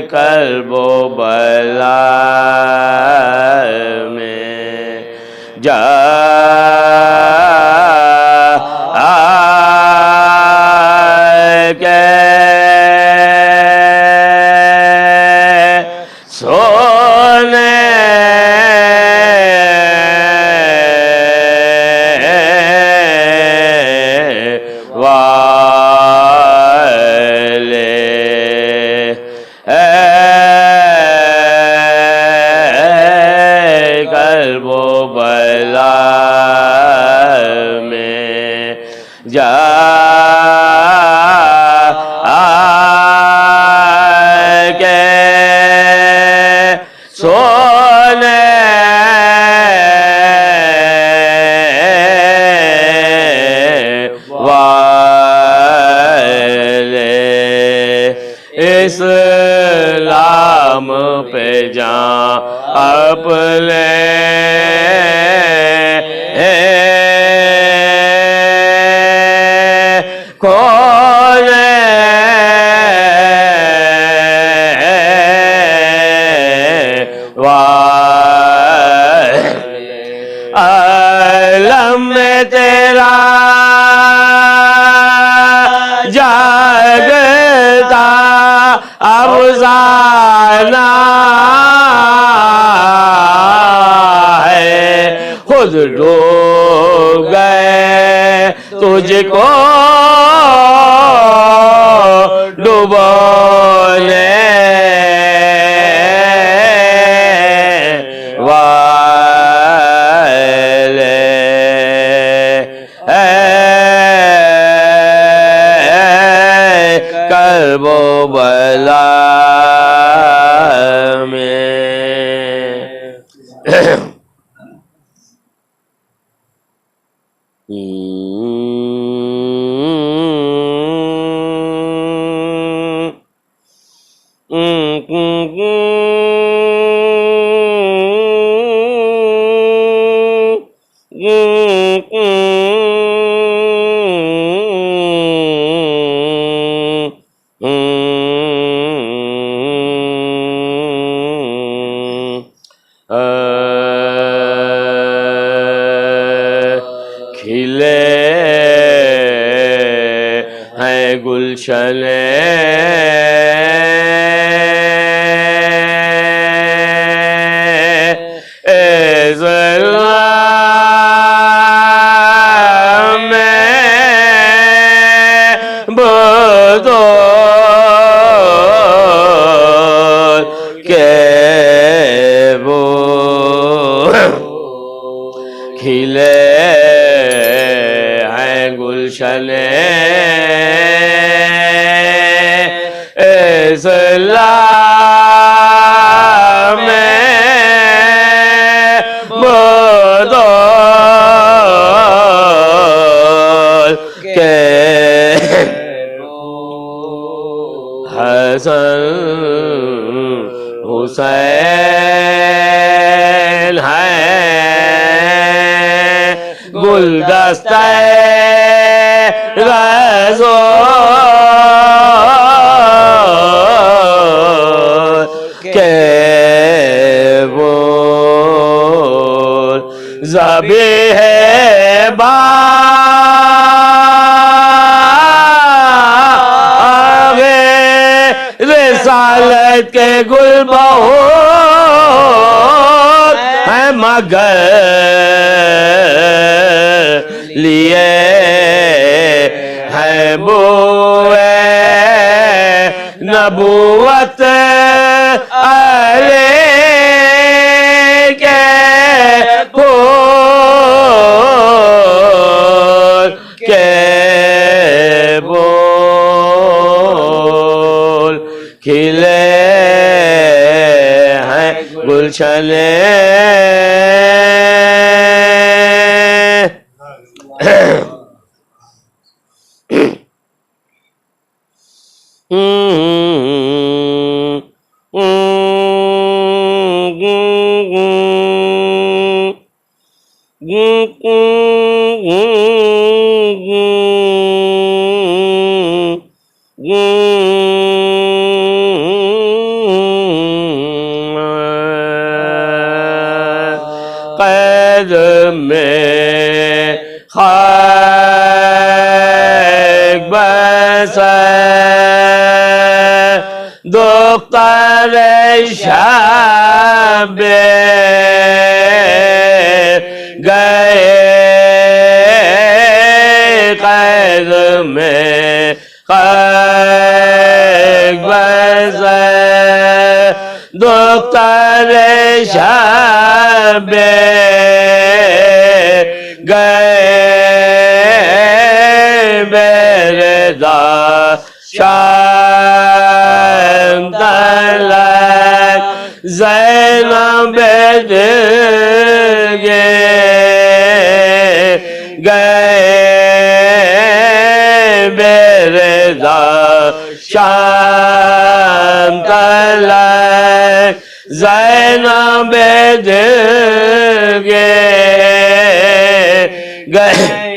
کرب و بلا میں جا کے سونے کرب و بلا میں جا کے سونے والے اسلام پہ جان اپنے کھولے عالم میں تیرا جاگتا افسانہ ہے خود ڈوب گئے تجھ کو ڈبونے کرب و بلا میں کھلے ہیں گلشن کھلے ہیں گلشن اسلام میں بدول کے حسن حسین ہیں گلدستہ رسول کے بول ذبیح باغ رسالت کے گل بہت ہیں مگر لیے ہے بوئے نبوت علی کے پھول کے بول کھلے ہیں گلشن قید میں خاک بس دختر شب گئے قید میں خاک بس دختر شب گئے بردا شام تلک زینب دلگے گئے بردا شام تلک زینب دلگے گئے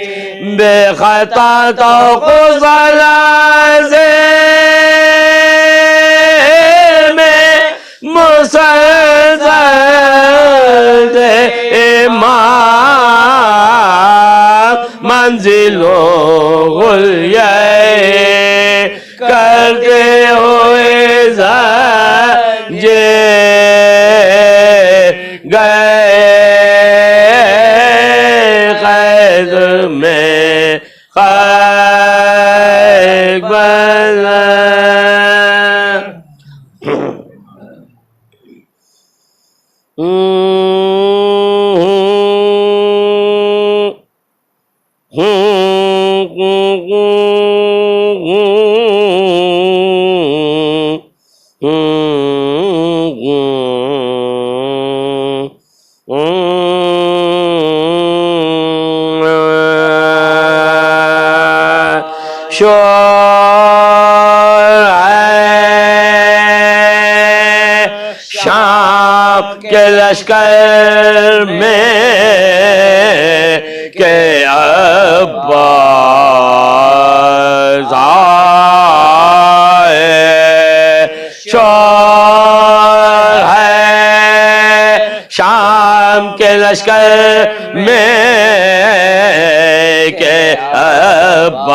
بے خطا تو خزلازے میں مسلسل امام منزلوں غلیے کرتے ہوئے زنجے گئے قید میں خاک بس شام کے لشکر میں کہ عباس آئے شور ہے شام کے لشکر میں کہ عباس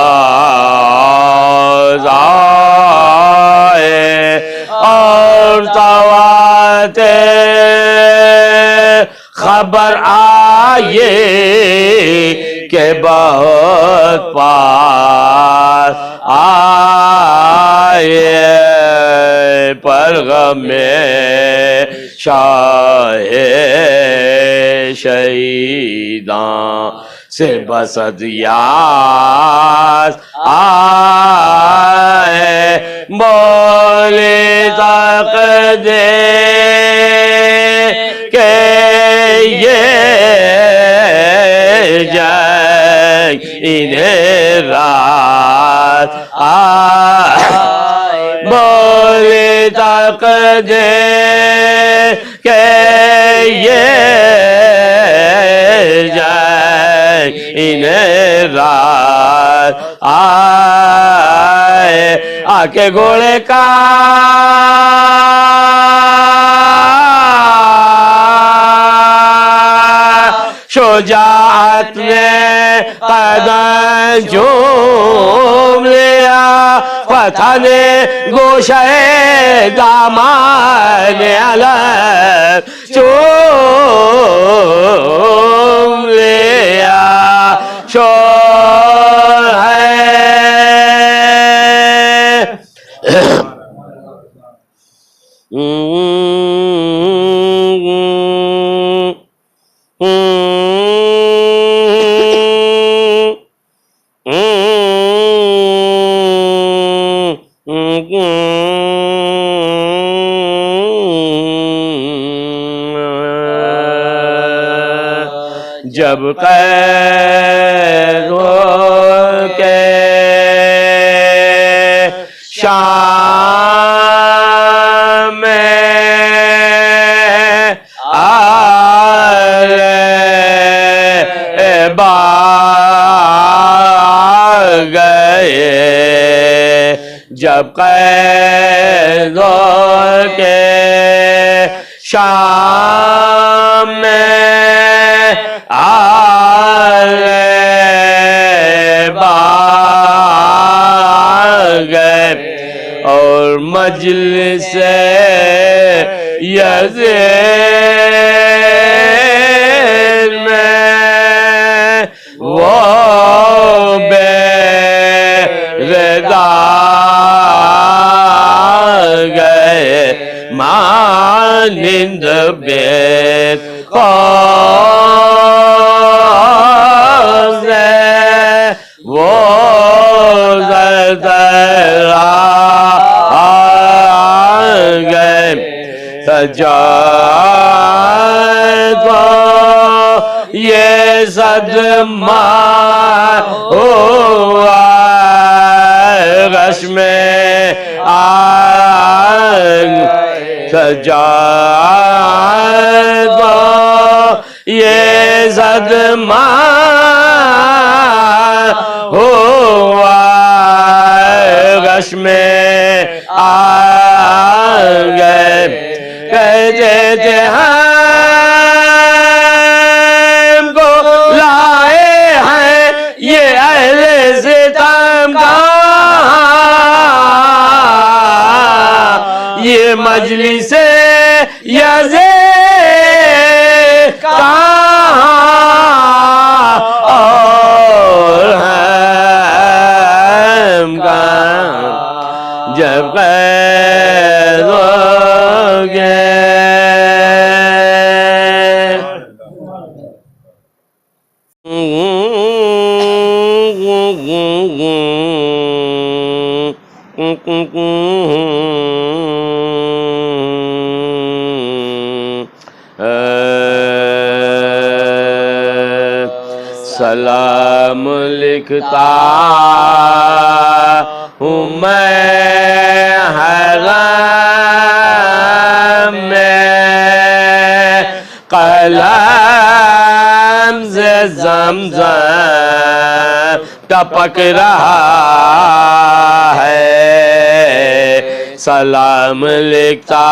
آئے اور خبر آئے کہ بہت پاس آئے پر غم شاہ شہیداں سے بسد یاس آئے بولے تک دے کہ یہ جنگ انہیں رات آئے بولے تک دے کہ یہ جنگ انہیں رات آئے آکے گھوڑے کا شجاعت نے قدم جھوم لیا فتح نے گوشے دامان علم چوم لیا شور ہے جب قید ہو کے شام جب قیدوں کے شام میں آلے گئے اور مجلس یزید میں وہ بے رضا گئے مانند بیت خوزے وہ زلزلہ گئے سجاد کو یہ صدمہ ہوا غش میں آگ سجاد کو یہ صدمہ ہوا غش میں آگئے کہتے تھے ہم کو لائے ہیں یہ اہل ستم کا یہ مجلس یزید کہاں اور ہم کہاں جب قید ہو گئے سلام لکھتا ہوں میں حرم میں قلم سے زمزم ٹپک رہا ہے سلام لکھتا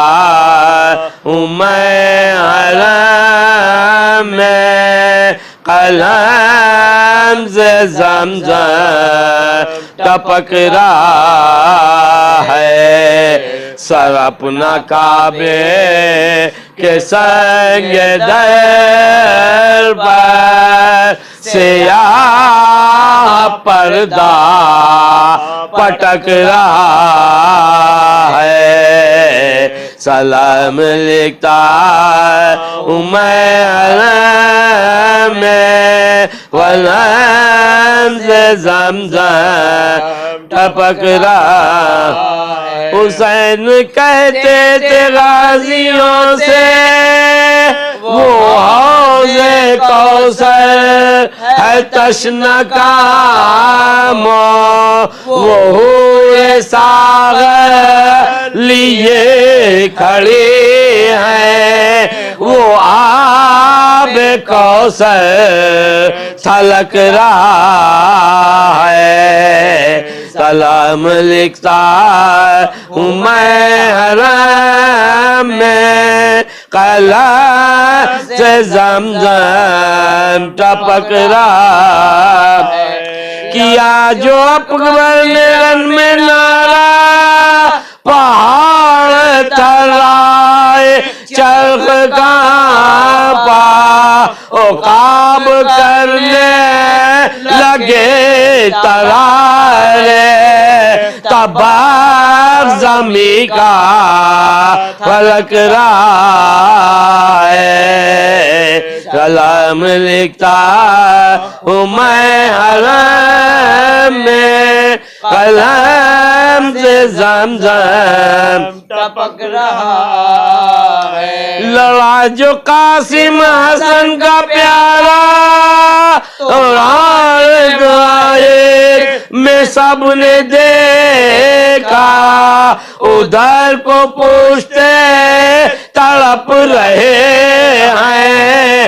ہوں میں حرم میں قلم سے زمزم ٹپک رہا ہے سر اپنا کعبے کے سنگ در پر سیاہ پردہ پٹک رہا ہے سلام لکھتا ہوں میں حرم میں قلم سے زمزم ٹپک رہا حسین کہتے تھے غازیوں سے وہ حوض کوثر ہے تشنہ کام وہ ہوئے ساغر لیے کھڑی ہیں وہ آب کوثر چھلک رہا ہے سلام لکھتا ہوں میں حرم میں قلم سے زمزم ٹپک رہا کیا جو اکبر نے رن میں نعرہ پہاڑ تھرائے چرخ کانپا عقاب کرنے لگے ترارے تباہ زمین کا فلک رہا ہے سلام لکھتا ہوں میں حرم میں قلم سے زمزم ٹپک رہا ہے لڑا جو قاسم حسن کا پیارا اور میں سب نے دیکھا ادھر کو پوچھتے تڑپ رہے ہیں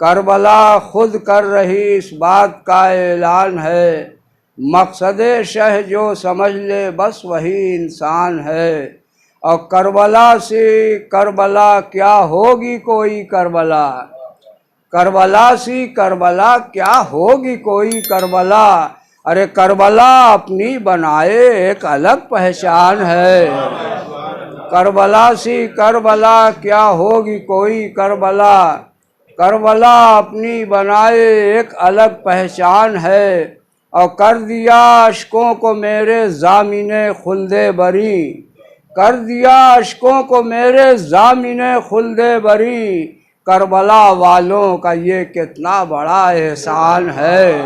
کربلا خود کر رہی اس بات کا اعلان ہے، مقصد شہ جو سمجھ لے بس وہی انسان ہے۔ اور کربلا سے کربلا کیا ہوگی کوئی کربلا، کربلا سی کربلا کیا ہوگی کوئی کربلا، ارے کربلا اپنی بنائے ایک الگ پہچان ہے۔ کربلا سی کربلا کیا ہوگی کوئی کربلا، کربلا اپنی بنائے ایک الگ پہچان ہے۔ اور کر دیا اشکوں کو میرے ضامن خلد بری، کر دیا اشکوں کو میرے ضامن خلد بری، کربلا والوں کا یہ کتنا بڑا احسان ہے۔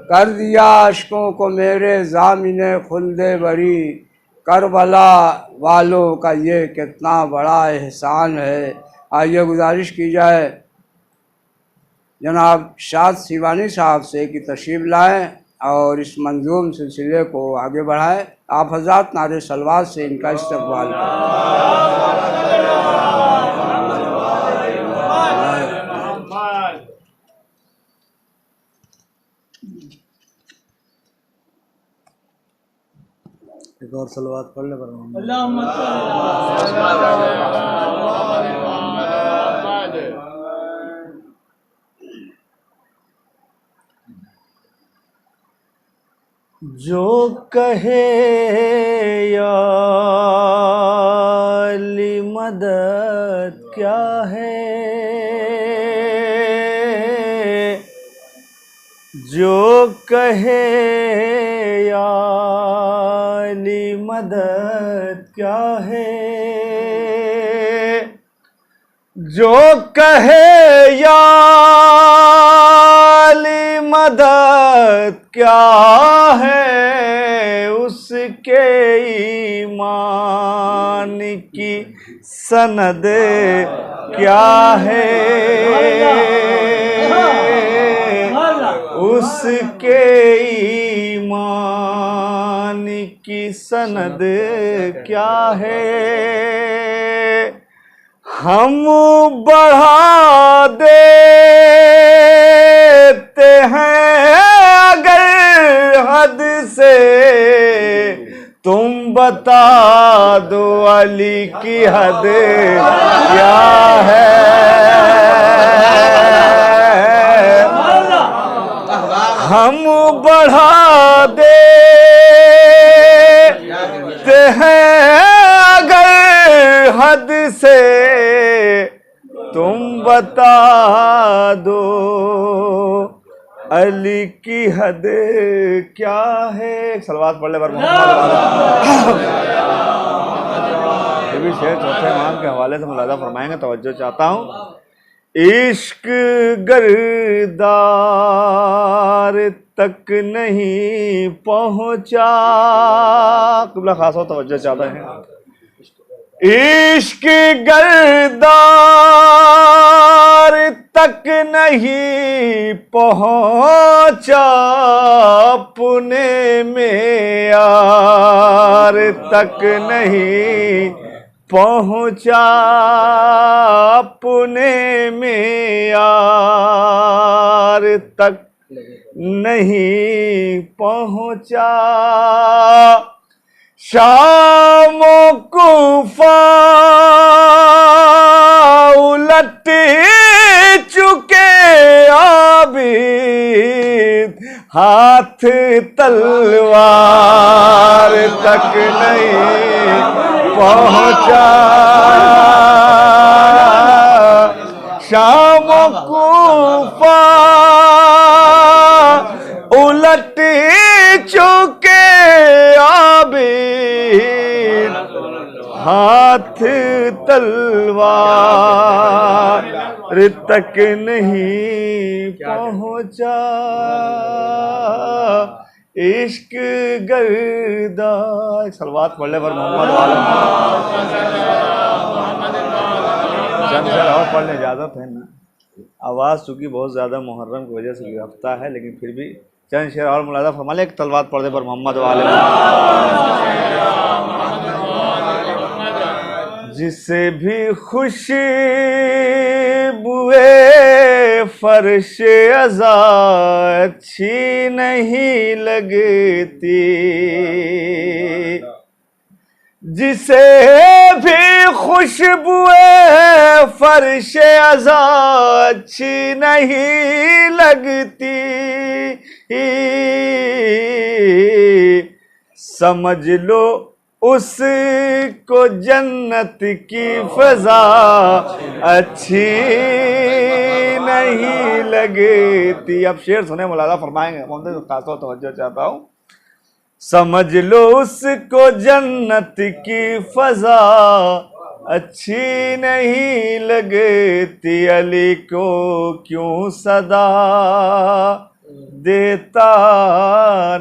کر دیا اشکوں کو میرے ضامن خلد بری، کربلا والوں کا یہ کتنا بڑا احسان ہے۔ آئیے گزارش کی جائے جناب شاد سیوانی صاحب سے کہ تشریف لائیں اور اس منظوم سلسلے کو آگے بڑھائیں۔ آپ حضرات نعرے صلوات سے ان کا استقبال کریں۔ ایک اور صلوات پڑھ لے پر جو کہے یا علی مدد کیا ہے، جو کہے یا علی مدد کیا ہے، جو کہے یا علی مدد کیا ہے، اس کے ایمان کی سند کیا ہے، اس کے ایمان کی سند کیا ہے۔ ہم بڑھا دیتے ہیں اگر حد سے، تم بتا دو علی کی حد کیا ہے۔ ہم بڑھا دیتے ہیں اگر حد سے، تم بتا دو علی کی حد کیا ہے۔ صلوات پڑھ لے پر محمد۔ یہ بھی شعر چوتھے امام کے حوالے سے ملاحظہ فرمائیں گے، توجہ چاہتا ہوں۔ عشق گردار تک نہیں پہنچا، قبلہ خاص ہو توجہ چاہتا ہے۔ عشق گردار تک نہیں پہنچا، اپنے معیار تک نہیں پہنچا، اپنے معیار تک نہیں پہنچا۔ شام و کوفہ الٹ چکے عابد، ہاتھ تلوار تک نہیں پہنچا۔ شام و کوفہ الٹ چکے عابد، ہاتھ تلوار تک نہیں پہنچا۔ عشق گردہ، صلوات پڑھ لے پر محمد والا۔ چند شعر اور پڑھ لیں، اجازت ہے نا؟ آواز چونکہ بہت زیادہ محرم کی وجہ سے گرفتہ ہے، لیکن پھر بھی چند شعر اور ملاحظہ فرما لیں۔ ایک صلوات پڑھ دے پر محمد والے۔ جسے بھی خوشی خوشبوئے فرش ازا اچھی نہیں لگتی، جسے بھی خوشبوئے فرش ازا اچھی نہیں لگتی، سمجھ لو اس کو جنت کی فضا اچھی نہیں لگتی۔ اب شعر سنیں، ملاحظہ فرمائیں گے، خاص طور توجہ چاہتا ہوں۔ سمجھ لو اس کو جنت کی فضا اچھی نہیں لگتی، علی کو کیوں صدا دیتا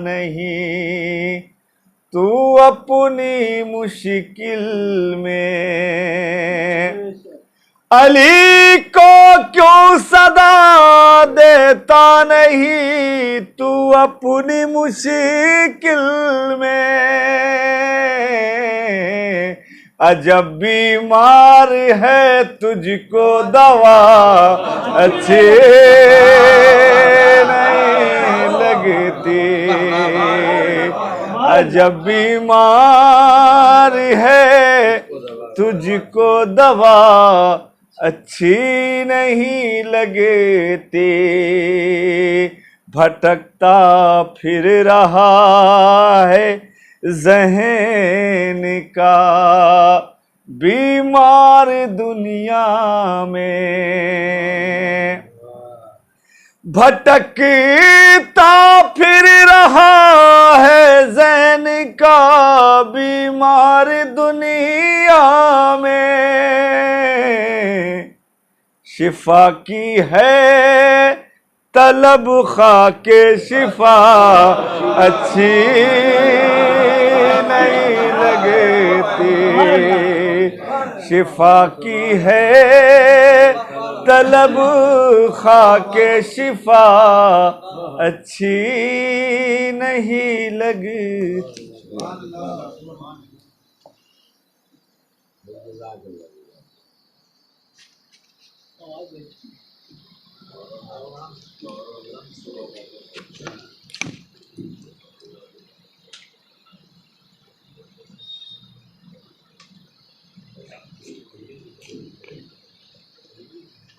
نہیں تو اپنی مشکل میں، علی کو کیوں صدا دیتا نہیں تو اپنی مشکل میں، عجب بیمار ہے تجھ کو دوا اچھی نہیں لگتی، عجب بیمار ہے تجھ کو دوا اچھی نہیں لگتی، بھٹکتا پھر رہا ہے ذہن کا بیمار دنیا میں، بھٹکتا پھر رہا ہے ذہن کا بیمار دنیا میں، شفا کی ہے طلب خاک شفا اچھی نہیں لگتی، شفا کی ہے طلب خاک شفا اچھی نہیں لگتی۔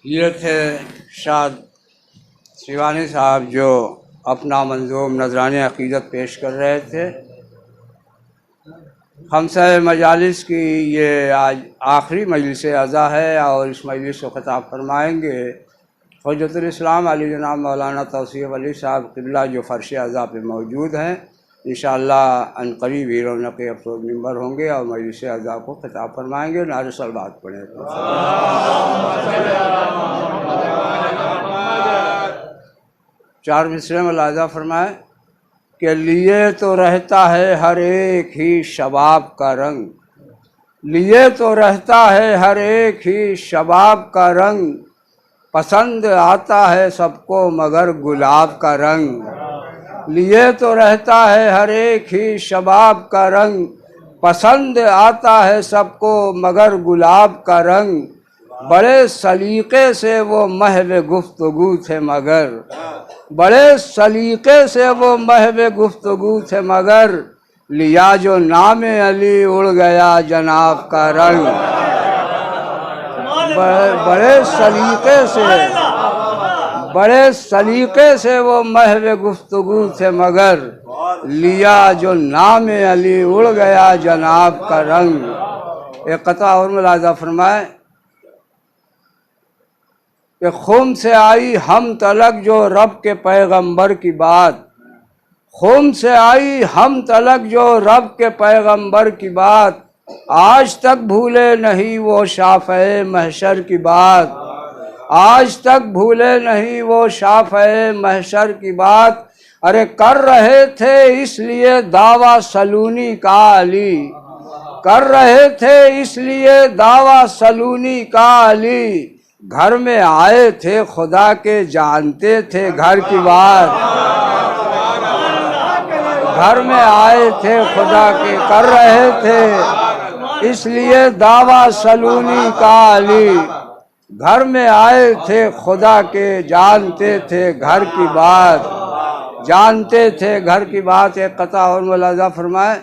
یہ تھے شاد سیوانی صاحب جو اپنا منظوم نذرانِ عقیدت پیش کر رہے تھے۔ خمسہ مجالس کی یہ آج آخری مجلس عزا ہے اور اس مجلس کو خطاب فرمائیں گے حجت الاسلام علی جناب مولانا توصیف علی صاحب قبلہ، جو فرش عزا پہ موجود ہیں۔ انشاءاللہ ان قریب ہی رونق افروز ممبر ہوں گے اور مجلس عزا کو خطاب فرمائیں گے۔ نعرہ صلوات پڑھیں۔ چار مصرے ملاحظہ فرمائیں کہ لیے تو رہتا ہے ہر ایک ہی شباب کا رنگ، لیے تو رہتا ہے ہر ایک ہی شباب کا رنگ، پسند آتا ہے سب کو مگر گلاب کا رنگ، لیے تو رہتا ہے ہر ایک ہی شباب کا رنگ، پسند آتا ہے سب کو مگر گلاب کا رنگ، بڑے سلیقے سے وہ محو گفتگو تھے مگر، بڑے سلیقے سے وہ محو گفتگو تھے مگر، لیا جو نام علی اڑ گیا جناب کا رنگ، بڑے سلیقے سے وہ محو گفتگو تھے مگر، لیا جو نام علی اڑ گیا جناب کا رنگ۔ ایک قطعہ اور ملاحظہ فرمائے کہ خم سے آئی ہم تلک جو رب کے پیغمبر کی بات، خم سے آئی ہم تلک جو رب کے پیغمبر کی بات، آج تک بھولے نہیں وہ شافع محشر کی بات، آج تک بھولے نہیں وہ شافع محشر کی بات، ارے کر رہے تھے اس لیے دعویٰ سلونی کا علی، کر رہے تھے اس لیے دعویٰ سلونی کا علی، گھر میں آئے تھے خدا کے جانتے تھے گھر کی بات، گھر میں آئے تھے خدا کے کر رہے تھے اس لیے دعویٰ سلونی کا علی، گھر میں آئے تھے خدا کے، جانتے تھے گھر کی بات، جانتے تھے گھر کی بات۔ ایک قطع اور ملاحظہ فرمائے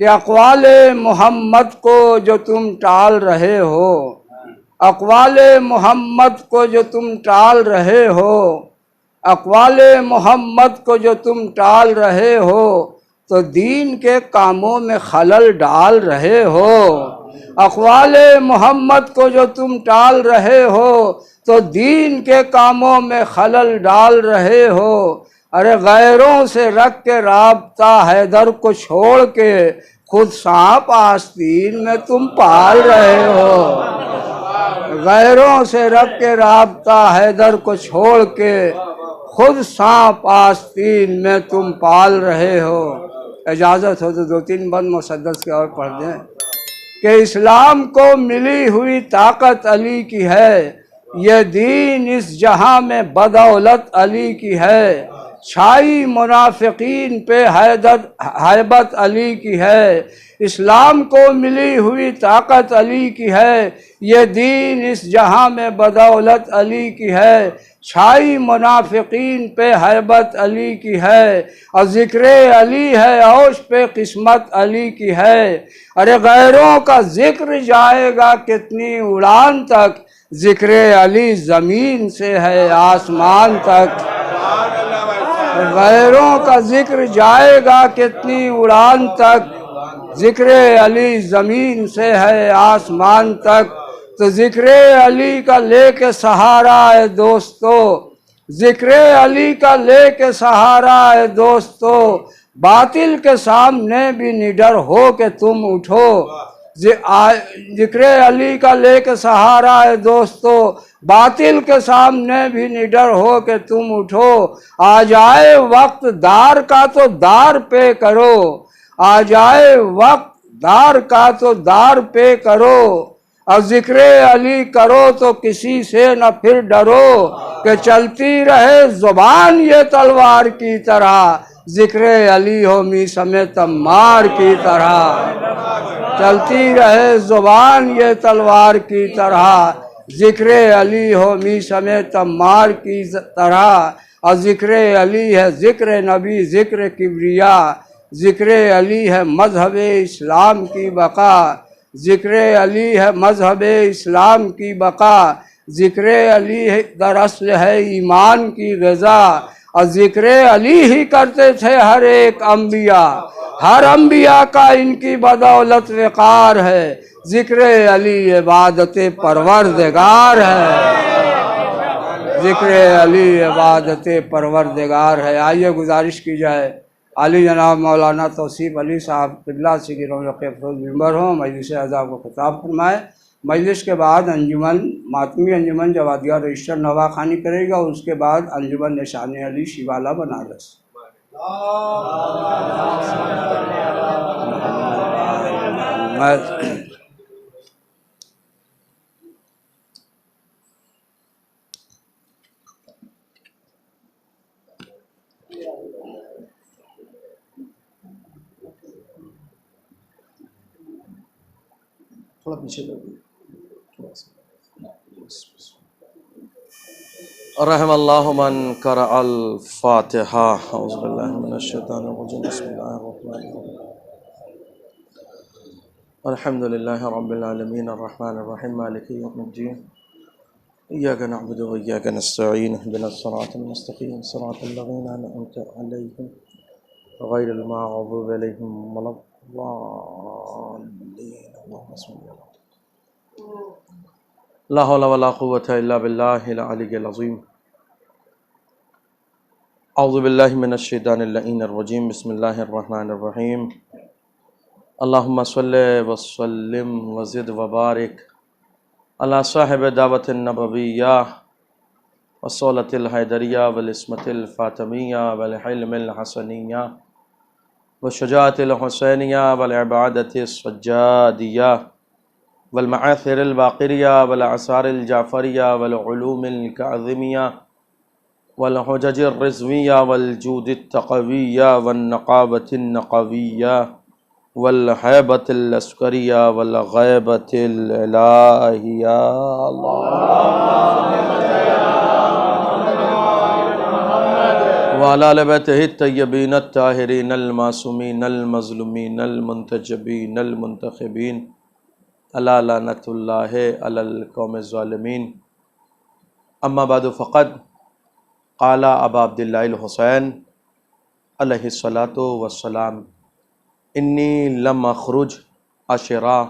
کہ اقوال محمد کو جو تم ٹال رہے ہو، اقوال محمد کو جو تم ٹال رہے ہو، اقوال محمد کو جو تم ٹال رہے ہو، تو دین کے کاموں میں خلل ڈال رہے ہو۔ اقوال محمد کو جو تم ٹال رہے ہو تو دین کے کاموں میں خلل ڈال رہے ہو۔ ارے غیروں سے رکھ کے رابطہ حیدر کو چھوڑ کے خود سانپ آستین میں تم پال رہے ہو۔ غیروں سے رکھ کے رابطہ حیدر کو چھوڑ کے خود سانپ آستین میں تم پال رہے ہو۔ اجازت ہو تو 2-3 بند مسدس کے اور پڑھ دیں کہ اسلام کو ملی ہوئی طاقت علی کی ہے، یہ دین اس جہاں میں بدولت علی کی ہے، چھائی منافقین پہ ہیبت علی کی ہے۔ اسلام کو ملی ہوئی طاقت علی کی ہے، یہ دین اس جہاں میں بدولت علی کی ہے، چھائی منافقین پہ ہیبت علی کی ہے، اور ذکر علی ہے اوش پہ قسمت علی کی ہے۔ ارے غیروں کا ذکر جائے گا کتنی اڑان تک، ذکر علی زمین سے ہے آسمان تک۔ غیروں کا ذکر جائے گا کتنی اڑان تک، ذکر علی زمین سے ہے آسمان تک۔ تو ذکر علی کا لے کے سہارا ہے دوستو، ذکر علی کا لے کے سہارا ہے دوستو، باطل کے سامنے بھی نڈر ہو کے تم اٹھو۔ ذکر علی کا لے کے سہارا ہے دوستو، باطل کے سامنے بھی نڈر ہو کے تم اٹھو۔ آ جائے وقت دار کا تو دار پہ کرو، آ جائے وقت دار کا تو دار پہ کرو، اور ذکر علی کرو تو کسی سے نہ پھر ڈرو، کہ چلتی رہے زبان یہ تلوار کی طرح، ذکر علی ہو میثم تمار کی طرح۔ چلتی رہے زبان یہ تلوار کی طرح، ذکر علی ہو میثم تمار کی طرح۔ اور ذکر علی ہے ذکر نبی، ذکر کبریا، ذکر علی ہے مذہب اسلام کی بقا، ذکر علی ہے مذہب اسلام کی بقا، ذکر علی دراصل ہے ایمان کی غذا، اور ذکر علی ہی کرتے تھے ہر ایک انبیاء، ہر انبیاء کا ان کی بدولت وقار ہے، ذکر علی عبادت پروردگار ہے، ذکر علی عبادت پروردگار ہے۔ آئیے گزارش کی جائے علی جناب مولانا توصیف علی صاحب قبلہ سے کہ رونق افروز ممبر ہوں، مجلس اعضاء کو خطاب فرمائے۔ مجلس کے بعد انجمن ماتمی انجمن جوادیہ رجسٹر نواخانی کرے گا، اور اس کے بعد انجمن نشان علی شیوالہ بنارس۔ تھوڑا پیچھے رحم اللہ من قرأ الفاتحہ۔ اعوذ باللہ من الشیطان الرجیم، بسم اللہ الرحمن الرحیم، الحمد للہ رب العالمین، الرحمن الرحیم، مالک یوم الدین، ایاک نعبد و ایاک نستعین، اہدنا الصراط المستقیم، صراط الذین انعمت علیہم غیر المغضوب علیہم ولا الضالین۔ اللہم صل علی لا حول ولا قوة الا باللہ العلی العظیم۔ اعوذ باللہ من الشیطان اللعین الرجیم، بسم اللہ الرحمن الرحیم، اللہم صلی وسلم وزد وبارک علی صاحب دعوت النبویہ والصولۃ الحیدریہ والعصمۃ الفاطمیہ والحلم الحسنیہ والشجاعۃ الحسینیہ والعبادۃ السجادیہ والمعاثر الباقریہ والآثار الجعفریہ والعلوم الکاظمیہ والحجج الرضویہ والجود التقویہ والنقابۃ النقویہ والحیبۃ العسکریہ والغیبۃ الالہیہ وعلی آل بیتہ الطیبین الطاہرین المعصومین المظلومین المنتجبین المنتخبین الا لعنۃ اللہ علی القوم الظالمین اما بعد فقد قال ابا عبداللہ الحسین علیہ الصلاۃ والسلام انی لم اخرج عشرا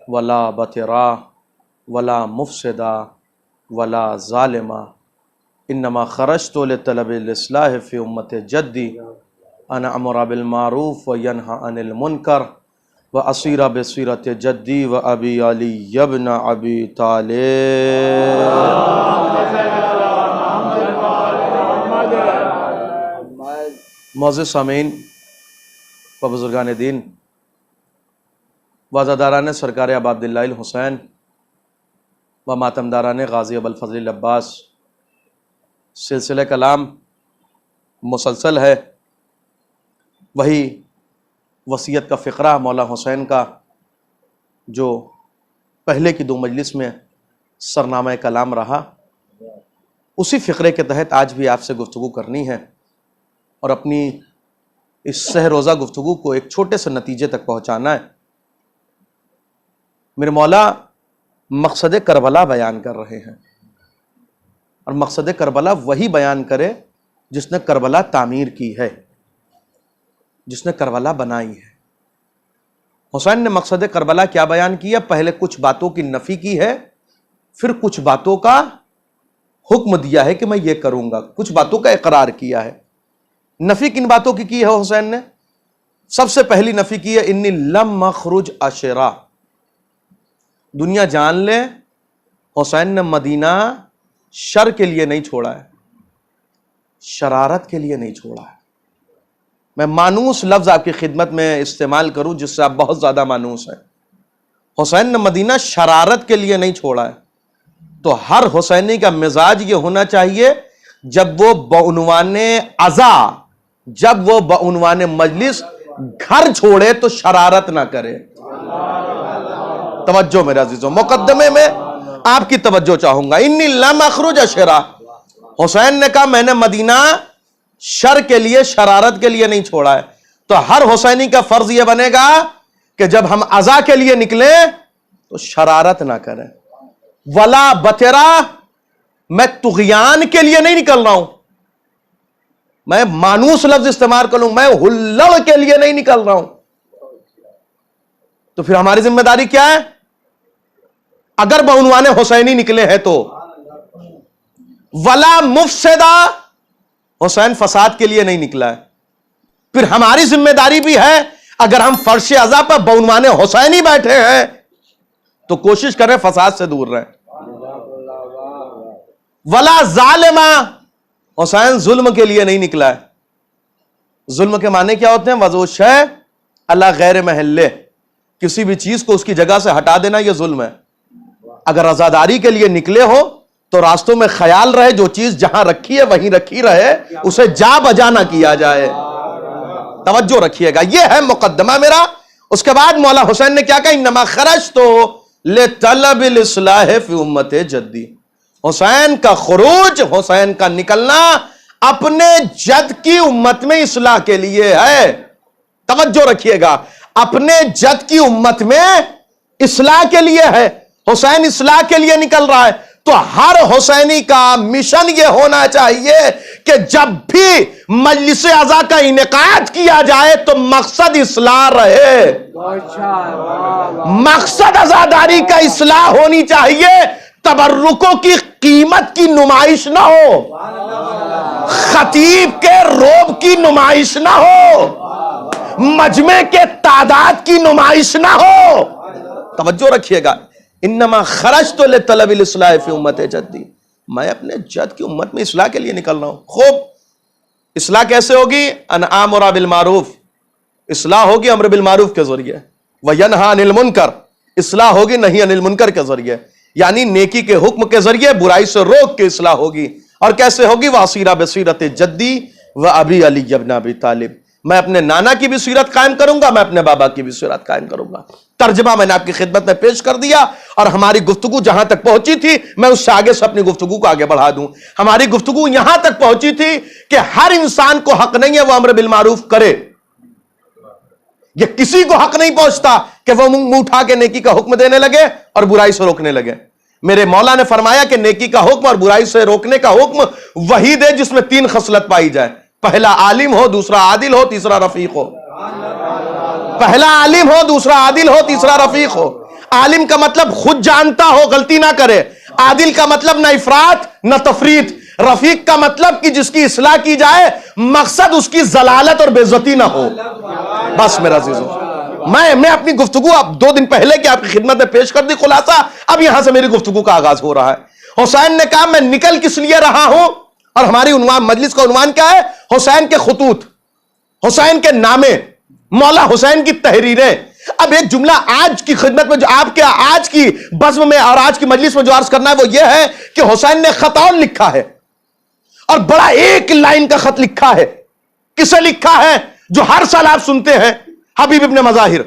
ولا بطرا ولا مفسدا ولا ظالما انما خرجت لطلب الاصلاح فی امت جدی ان امر بالمعروف وینہی عن المنکر واسیر بسیرۃ جدی و ابی علی ابن ابی طالب۔ معزز سامعین و بزرگان دین و عزاداران سرکار ابا عبداللہ الحسین و ماتمداران غازی ابوالفضل العباس، سلسلہ کلام مسلسل ہے، وہی وصیت کا فقرہ مولا حسین کا جو پہلے کی 2 مجلس میں سرنامہ کلام رہا، اسی فقرے کے تحت آج بھی آپ سے گفتگو کرنی ہے اور اپنی اس سہ روزہ گفتگو کو ایک چھوٹے سے نتیجے تک پہنچانا ہے۔ میرے مولا مقصد کربلا بیان کر رہے ہیں، اور مقصد کربلا وہی بیان کرے جس نے کربلا تعمیر کی ہے، جس نے کربلا بنائی ہے۔ حسین نے مقصد کربلا کیا بیان کیا؟ پہلے کچھ باتوں کی نفی کی ہے، پھر کچھ باتوں کا حکم دیا ہے کہ میں یہ کروں گا، کچھ باتوں کا اقرار کیا ہے۔ نفی کن باتوں کی ہے حسین نے؟ سب سے پہلی نفی کی ہے انی لم اخرج عشرا۔ دنیا جان لے حسین نے مدینہ شر کے لیے نہیں چھوڑا ہے، شرارت کے لیے نہیں چھوڑا ہے۔ میں مانوس لفظ آپ کی خدمت میں استعمال کروں جس سے آپ بہت زیادہ مانوس ہیں۔ حسین نے مدینہ شرارت کے لیے نہیں چھوڑا ہے۔ تو ہر حسینی کا مزاج یہ ہونا چاہیے جب وہ بعنوان عزا، جب وہ بعنوان مجلس گھر چھوڑے تو شرارت نہ کرے۔ توجہ میرے عزیزوں، مقدمے میں آپ کی توجہ چاہوں گا۔ انی لم اخرج عشرا، حسین نے کہا میں نے مدینہ شر کے لیے، شرارت کے لیے نہیں چھوڑا ہے۔ تو ہر حسینی کا فرض یہ بنے گا کہ جب ہم عزا کے لیے نکلیں تو شرارت نہ کریں۔ ولا بترا، میں طغیان کے لیے نہیں نکل رہا ہوں، میں مانوس لفظ استعمال کروں، میں ہلڑ کے لیے نہیں نکل رہا ہوں۔ تو پھر ہماری ذمہ داری کیا ہے؟ اگر بعنوان حسینی نکلے ہیں تو ولا مفسدہ، حسین فساد کے لیے نہیں نکلا ہے۔ پھر ہماری ذمہ داری بھی ہے اگر ہم فرش عزا پر بعنوان حسینی بیٹھے ہیں تو کوشش کریں فساد سے دور رہیں۔ ولا ظالمہ، حسین ظلم کے لیے نہیں نکلا ہے۔ ظلم کے معنی کیا ہوتے ہیں؟ وضع شے علی غیر محلہ، کسی بھی چیز کو اس کی جگہ سے ہٹا دینا، یہ ظلم ہے۔ اگر عزاداری کے لیے نکلے ہو تو راستوں میں خیال رہے جو چیز جہاں رکھی ہے وہیں رکھی رہے، اسے جا بجا نہ کیا جائے۔ توجہ رکھیے گا، یہ ہے مقدمہ میرا۔ اس کے بعد مولا حسین نے کیا کہا؟ انما خرجت لطلب الاصلاح فی امت جدی۔ حسین کا خروج، حسین کا نکلنا اپنے جد کی امت میں اصلاح کے لیے ہے۔ توجہ رکھیے گا، اپنے جد کی امت میں اصلاح کے لیے ہے۔ حسین اصلاح کے لیے نکل رہا ہے تو ہر حسینی کا مشن یہ ہونا چاہیے کہ جب بھی مجلس عزا کا انعقاد کیا جائے تو مقصد اصلاح رہے، مقصد عزاداری کا اصلاح ہونی چاہیے، تبرکوں کی قیمت کی نمائش نہ ہو، خطیب کے روب کی نمائش نہ ہو، مجمع کے تعداد کی نمائش نہ ہو۔ توجہ رکھیے گا، انما خرجت لطلب الاصلاح فی امت جدی، میں اپنے جد کی امت میں اصلاح کے لیے نکل رہا ہوں۔ خوب، اصلاح کیسے ہوگی؟ ان آمر بالمعروف، اصلاح ہوگی امر بالمعروف کے ذریعے، وینہی عن المنکر، اصلاح ہوگی نہی عن المنکر کے ذریعے، یعنی نیکی کے حکم کے ذریعے برائی سے روک کے اصلاح ہوگی۔ اور کیسے ہوگی؟ واسیرہ بصیرت جدی و ابی علی ابن ابی طالب، میں اپنے نانا کی بھی سیرت قائم کروں گا، میں اپنے بابا کی بھی سیرت قائم کروں گا۔ ترجمہ میں نے آپ کی خدمت میں پیش کر دیا، اور ہماری گفتگو جہاں تک پہنچی تھی میں اس سے آگے سے اپنی گفتگو کو آگے بڑھا دوں۔ ہماری گفتگو یہاں تک پہنچی تھی کہ ہر انسان کو حق نہیں ہے وہ امر بالمعروف کرے، یہ کسی کو حق نہیں پہنچتا کہ وہ منہ اٹھا کے نیکی کا حکم دینے لگے اور برائی سے روکنے لگے۔ میرے مولا نے فرمایا کہ نیکی کا حکم اور برائی سے روکنے کا حکم وہی دے جس میں 3 خصلت پائی جائے، پہلا عالم ہو، دوسرا عادل ہو، تیسرا رفیق ہو۔ پہلا عالم ہو، دوسرا عادل ہو، تیسرا رفیق ہو۔ عالم کا مطلب خود جانتا ہو، غلطی نہ کرے۔ عادل کا مطلب نہ افراط نہ تفریط۔ رفیق کا مطلب کہ جس کی اصلاح کی جائے، مقصد اس کی ضلالت اور بے عزتی نہ ہو۔ بس میرا عزیزو، میں اپنی گفتگو اب 2 دن پہلے کی آپ کی خدمت میں پیش کر دی خلاصہ، اب یہاں سے میری گفتگو کا آغاز ہو رہا ہے۔ حسین نے کہا میں نکل کس لیے رہا ہوں، اور ہماری عنوان مجلس کا عنوان کیا ہے؟ حسین کے خطوط، حسین کے نامے، مولا حسین کی تحریریں۔ اب ایک جملہ آج کی خدمت میں جو آپ کے آج کی بزم میں اور آج کی مجلس میں جو عرض کرنا ہے وہ یہ ہے کہ حسین نے خط اور لکھا ہے، اور بڑا ایک لائن کا خط لکھا ہے۔ کسے لکھا ہے؟ جو ہر سال آپ سنتے ہیں، حبیب ابن مظاہر۔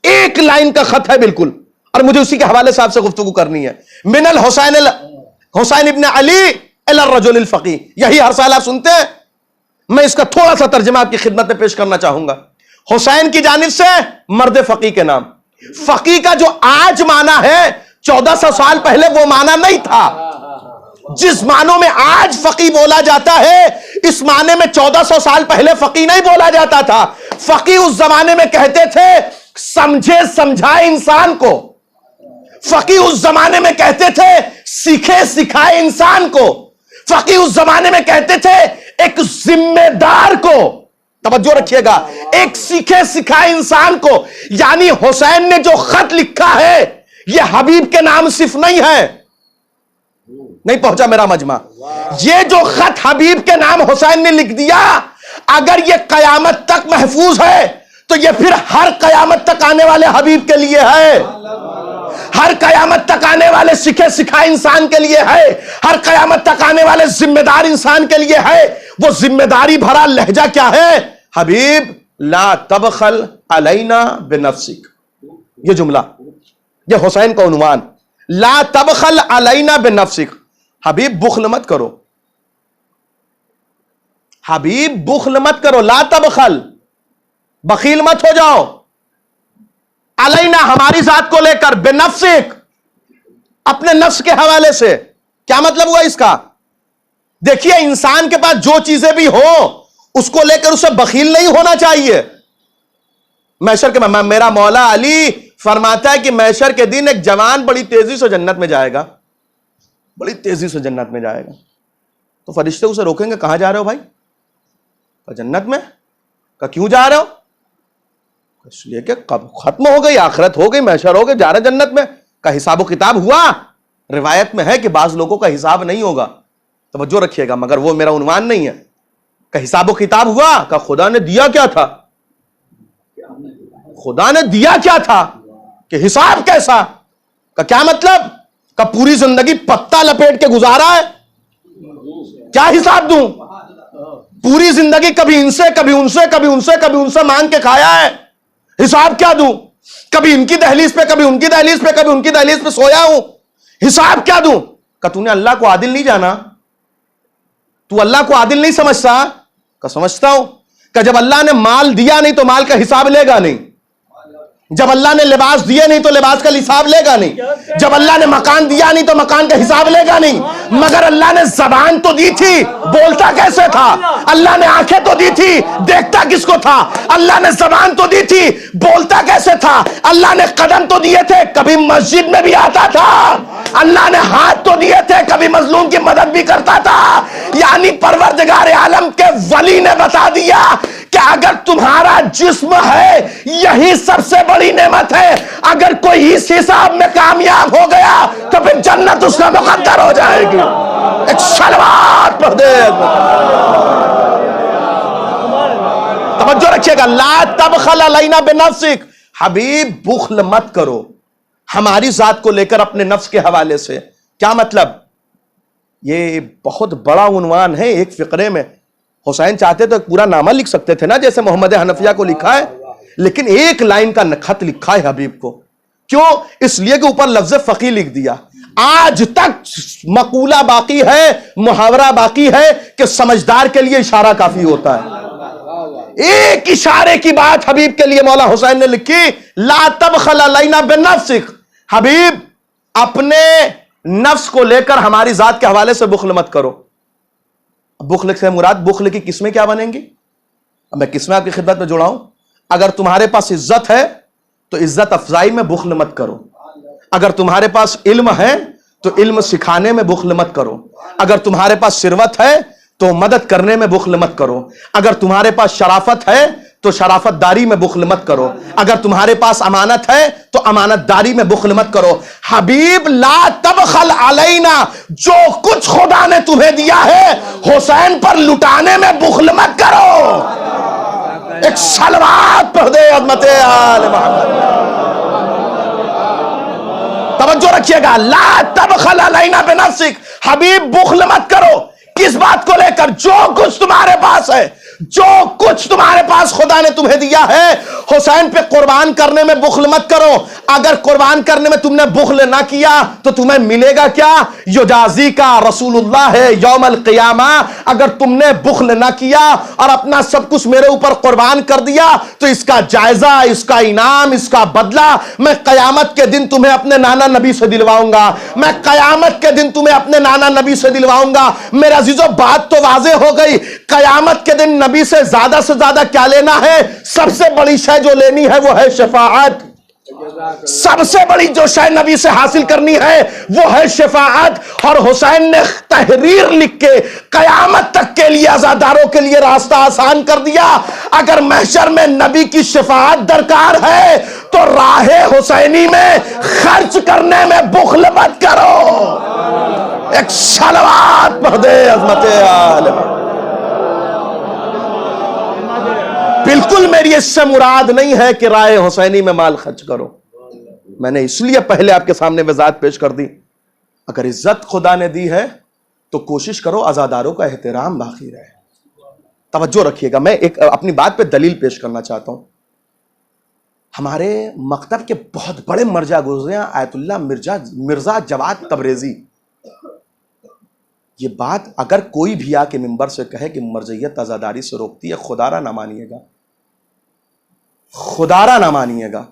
ایک لائن کا خط ہے بالکل، اور مجھے اسی کے حوالے سے آپ سے گفتگو کرنی ہے۔ من حسین ابن علی الی الرجل الفقی، یہی ہر سال آپ سنتے ہیں۔ میں اس کا تھوڑا سا ترجمہ آپ کی خدمت میں پیش کرنا چاہوں گا۔ حسین کی جانب سے مرد فقی کے نام۔ فقی کا جو آج معنی ہے 1400 سال پہلے وہ معنی نہیں تھا۔ جس معنوں میں آج فقی بولا جاتا ہے، اس معنی میں 1400 سال پہلے فقی نہیں بولا جاتا تھا۔ فقی اس زمانے میں کہتے تھے سمجھے سمجھائے انسان کو۔ فقی اس زمانے میں کہتے تھے سیکھے سکھائے انسان کو۔ فقی اس زمانے میں کہتے تھے ایک ذمہ دار کو، توجہ رکھیے گا، ایک سیکھے سکھائے انسان کو۔ یعنی حسین نے جو خط لکھا ہے یہ حبیب کے نام صرف نہیں ہے۔ نہیں پہنچا میرا مجمع؟ یہ جو خط حبیب کے نام حسین نے لکھ دیا، اگر یہ قیامت تک محفوظ ہے تو یہ پھر ہر قیامت تک آنے والے حبیب کے لیے ہے، ہر قیامت تک آنے والے سکھے سکھائے انسان کے لیے ہے، ہر قیامت تک آنے والے ذمہ دار انسان کے لیے ہے۔ وہ ذمہ داری بھرا لہجہ کیا ہے؟ حبیب لا تبخل علینا بنفسک، یہ جملہ، یہ حسین کا عنوان، لا تبخل علینا بنفسک۔ حبیب بخل مت کرو، حبیب بخل مت کرو، لا تبخل، بخیل مت ہو جاؤ، علینا ہماری ذات کو لے کر، بنفسک اپنے نفس کے حوالے سے۔ کیا مطلب ہوا اس کا؟ دیکھیے انسان کے پاس جو چیزیں بھی ہو اس کو لے کر اسے بخیل نہیں ہونا چاہیے۔ محشر کے میرا مولا علی فرماتا ہے کہ محشر کے دن ایک جوان بڑی تیزی سے جنت میں جائے گا، بڑی تیزی سے جنت میں جائے گا، تو فرشتے اسے روکیں گے، کہاں جا رہے ہو بھائی؟ جنت میں۔ کہ کیوں جا رہے ہو؟ اس لیے کہ ختم ہو گئی، آخرت ہو گئی، محشر ہو گئی، جا رہے جنت میں۔ کا حساب و کتاب ہوا؟ روایت میں ہے کہ بعض لوگوں کا حساب نہیں ہوگا، توجہ رکھیے گا، مگر وہ میرا عنوان نہیں ہے۔ کہ حساب و کتاب ہوا؟ کہ خدا نے دیا کیا تھا؟ خدا نے دیا کیا تھا؟ کہ حساب کیسا؟ کا کیا مطلب؟ کہ پوری زندگی پتہ لپیٹ کے گزارا ہے، کیا حساب دوں؟ پوری زندگی کبھی ان سے کبھی ان سے کبھی ان سے کبھی ان سے مانگ کے کھایا ہے، حساب کیا دوں؟ کبھی ان کی دہلیز پہ کبھی ان کی دہلیز پہ کبھی ان کی دہلیز پہ سویا ہوں، حساب کیا دوں؟ کہ تو نے اللہ کو عادل نہیں جانا، تو اللہ کو عادل نہیں سمجھتا؟ کہ سمجھتا ہوں۔ کہ جب اللہ نے مال دیا نہیں تو مال کا حساب لے گا نہیں، جب اللہ نے لباس دیے نہیں تو لباس کا حساب لے گا نہیں، جب اللہ نے مکان دیا نہیں تو مکان کا حساب لے گا نہیں، مگر اللہ نے زبان تو دی تھی، بولتا کیسے تھا؟ اللہ نے آنکھیں تو دی تھی، دیکھتا کس کو تھا؟ اللہ نے زبان تو دی تھی، بولتا کیسے تھا؟ اللہ نے قدم تو دیے تھے، کبھی مسجد میں بھی آتا تھا، اللہ نے ہاتھ تو دیے تھے، کبھی مظلوم کی مدد بھی کرتا تھا۔ یعنی پروردگار عالم کے ولی نے بتا دیا کہ اگر تمہارا جسم ہے یہی سب سے بڑی نعمت ہے، اگر کوئی اس حساب میں کامیاب ہو گیا تو پھر جنت اس کا مقدر ہو جائے گی۔ ایک صلوات پڑھ دے، توجہ رکھیے گا، لا تبخل علینا بنفسک، حبیب بخل مت کرو ہماری ذات کو لے کر اپنے نفس کے حوالے سے۔ کیا مطلب؟ یہ بہت بڑا عنوان ہے ایک فقرے میں، حسین چاہتے تو ایک پورا نامہ لکھ سکتے تھے نا جیسے محمد حنفیہ کو لکھا ہے، لیکن ایک لائن کا خط لکھا ہے حبیب کو. کیوں؟ اس لیے کہ اوپر لفظ فقی لکھ دیا. آج تک مقولہ باقی ہے، محاورہ باقی ہے کہ سمجھدار کے لیے اشارہ کافی ہوتا ہے. ایک اشارے کی بات حبیب کے لیے مولا حسین نے لکھی، لا تبخل علینا بنفسک. حبیب اپنے نفس کو لے کر ہماری ذات کے حوالے سے بخل مت کرو. بخل سے مراد بخل کی قسمیں کیا بنیں گی؟ اب میں قسمیں آپ کی خدمت میں جوڑا ہوں. اگر تمہارے پاس عزت ہے تو عزت افزائی میں بخل مت کرو. اگر تمہارے پاس علم ہے تو علم سکھانے میں بخل مت کرو. اگر تمہارے پاس ثروت ہے تو مدد کرنے میں بخل مت کرو. اگر تمہارے پاس شرافت ہے تو شرافت داری میں بخل مت کرو. اگر تمہارے پاس امانت ہے تو امانت داری میں بخل مت کرو. حبیب لا تبخل علینا، جو کچھ خدا نے تمہیں دیا ہے حسین پر لٹانے میں بخل مت کرو. ایک صلوات پڑھ دے عظمت آل محمد. توجہ رکھیے گا، لا تبخل علینا بنفسک. حبیب بخل مت کرو. کس بات کو لے کر؟ جو کچھ تمہارے پاس ہے، جو کچھ تمہارے پاس خدا نے تمہیں دیا ہے حسین پہ قربان کرنے میں بخل مت کرو. اگر قربان کرنے میں تم نے بخل نہ کیا تو تمہیں ملے گا کیا؟ یجازی کا رسول اللہ ہے یوم القیامہ. اگر تم نے بخل نہ کیا اور اپنا سب کچھ میرے اوپر قربان کر دیا تو اس کا جائزہ، اس کا انعام، اس کا بدلہ میں قیامت کے دن تمہیں اپنے نانا نبی سے دلواؤں گا. میں قیامت کے دن تمہیں اپنے نانا نبی سے دلواؤں گا. میرے عزیزو بات تو واضح ہو گئی. قیامت کے دن نبی سے زیادہ کیا لینا ہے؟ سب سے بڑی شے جو لینی ہے وہ ہے شفاعت. سب سے بڑی جو شے نبی سے حاصل کرنی ہے وہ ہے شفاعت. اور حسین نے تحریر لکھ کے قیامت تک کے لیے عزاداروں کے لیے راستہ آسان کر دیا. اگر محشر میں نبی کی شفاعت درکار ہے تو راہ حسینی میں خرچ کرنے میں بخل مت کرو. ایک صلوات پڑھ دے عظمت آل محمد. بالکل میری اس سے مراد نہیں ہے کہ رائے حسینی میں مال خرچ کرو. میں نے اس لیے پہلے آپ کے سامنے وضاحت پیش کر دی. اگر عزت خدا نے دی ہے تو کوشش کرو عزاداروں کا احترام باقی رہے. توجہ رکھیے گا، میں ایک اپنی بات پہ دلیل پیش کرنا چاہتا ہوں. ہمارے مکتب کے بہت بڑے مرجع گزرے ہیں آیت اللہ مرزا جواد تبریزی. یہ بات اگر کوئی بھی آ کے ممبر سے کہے کہ مرجعیت عزاداری سے روکتی ہے، خدا را نہ مانیے گا، خدا را نہ مانیے گا.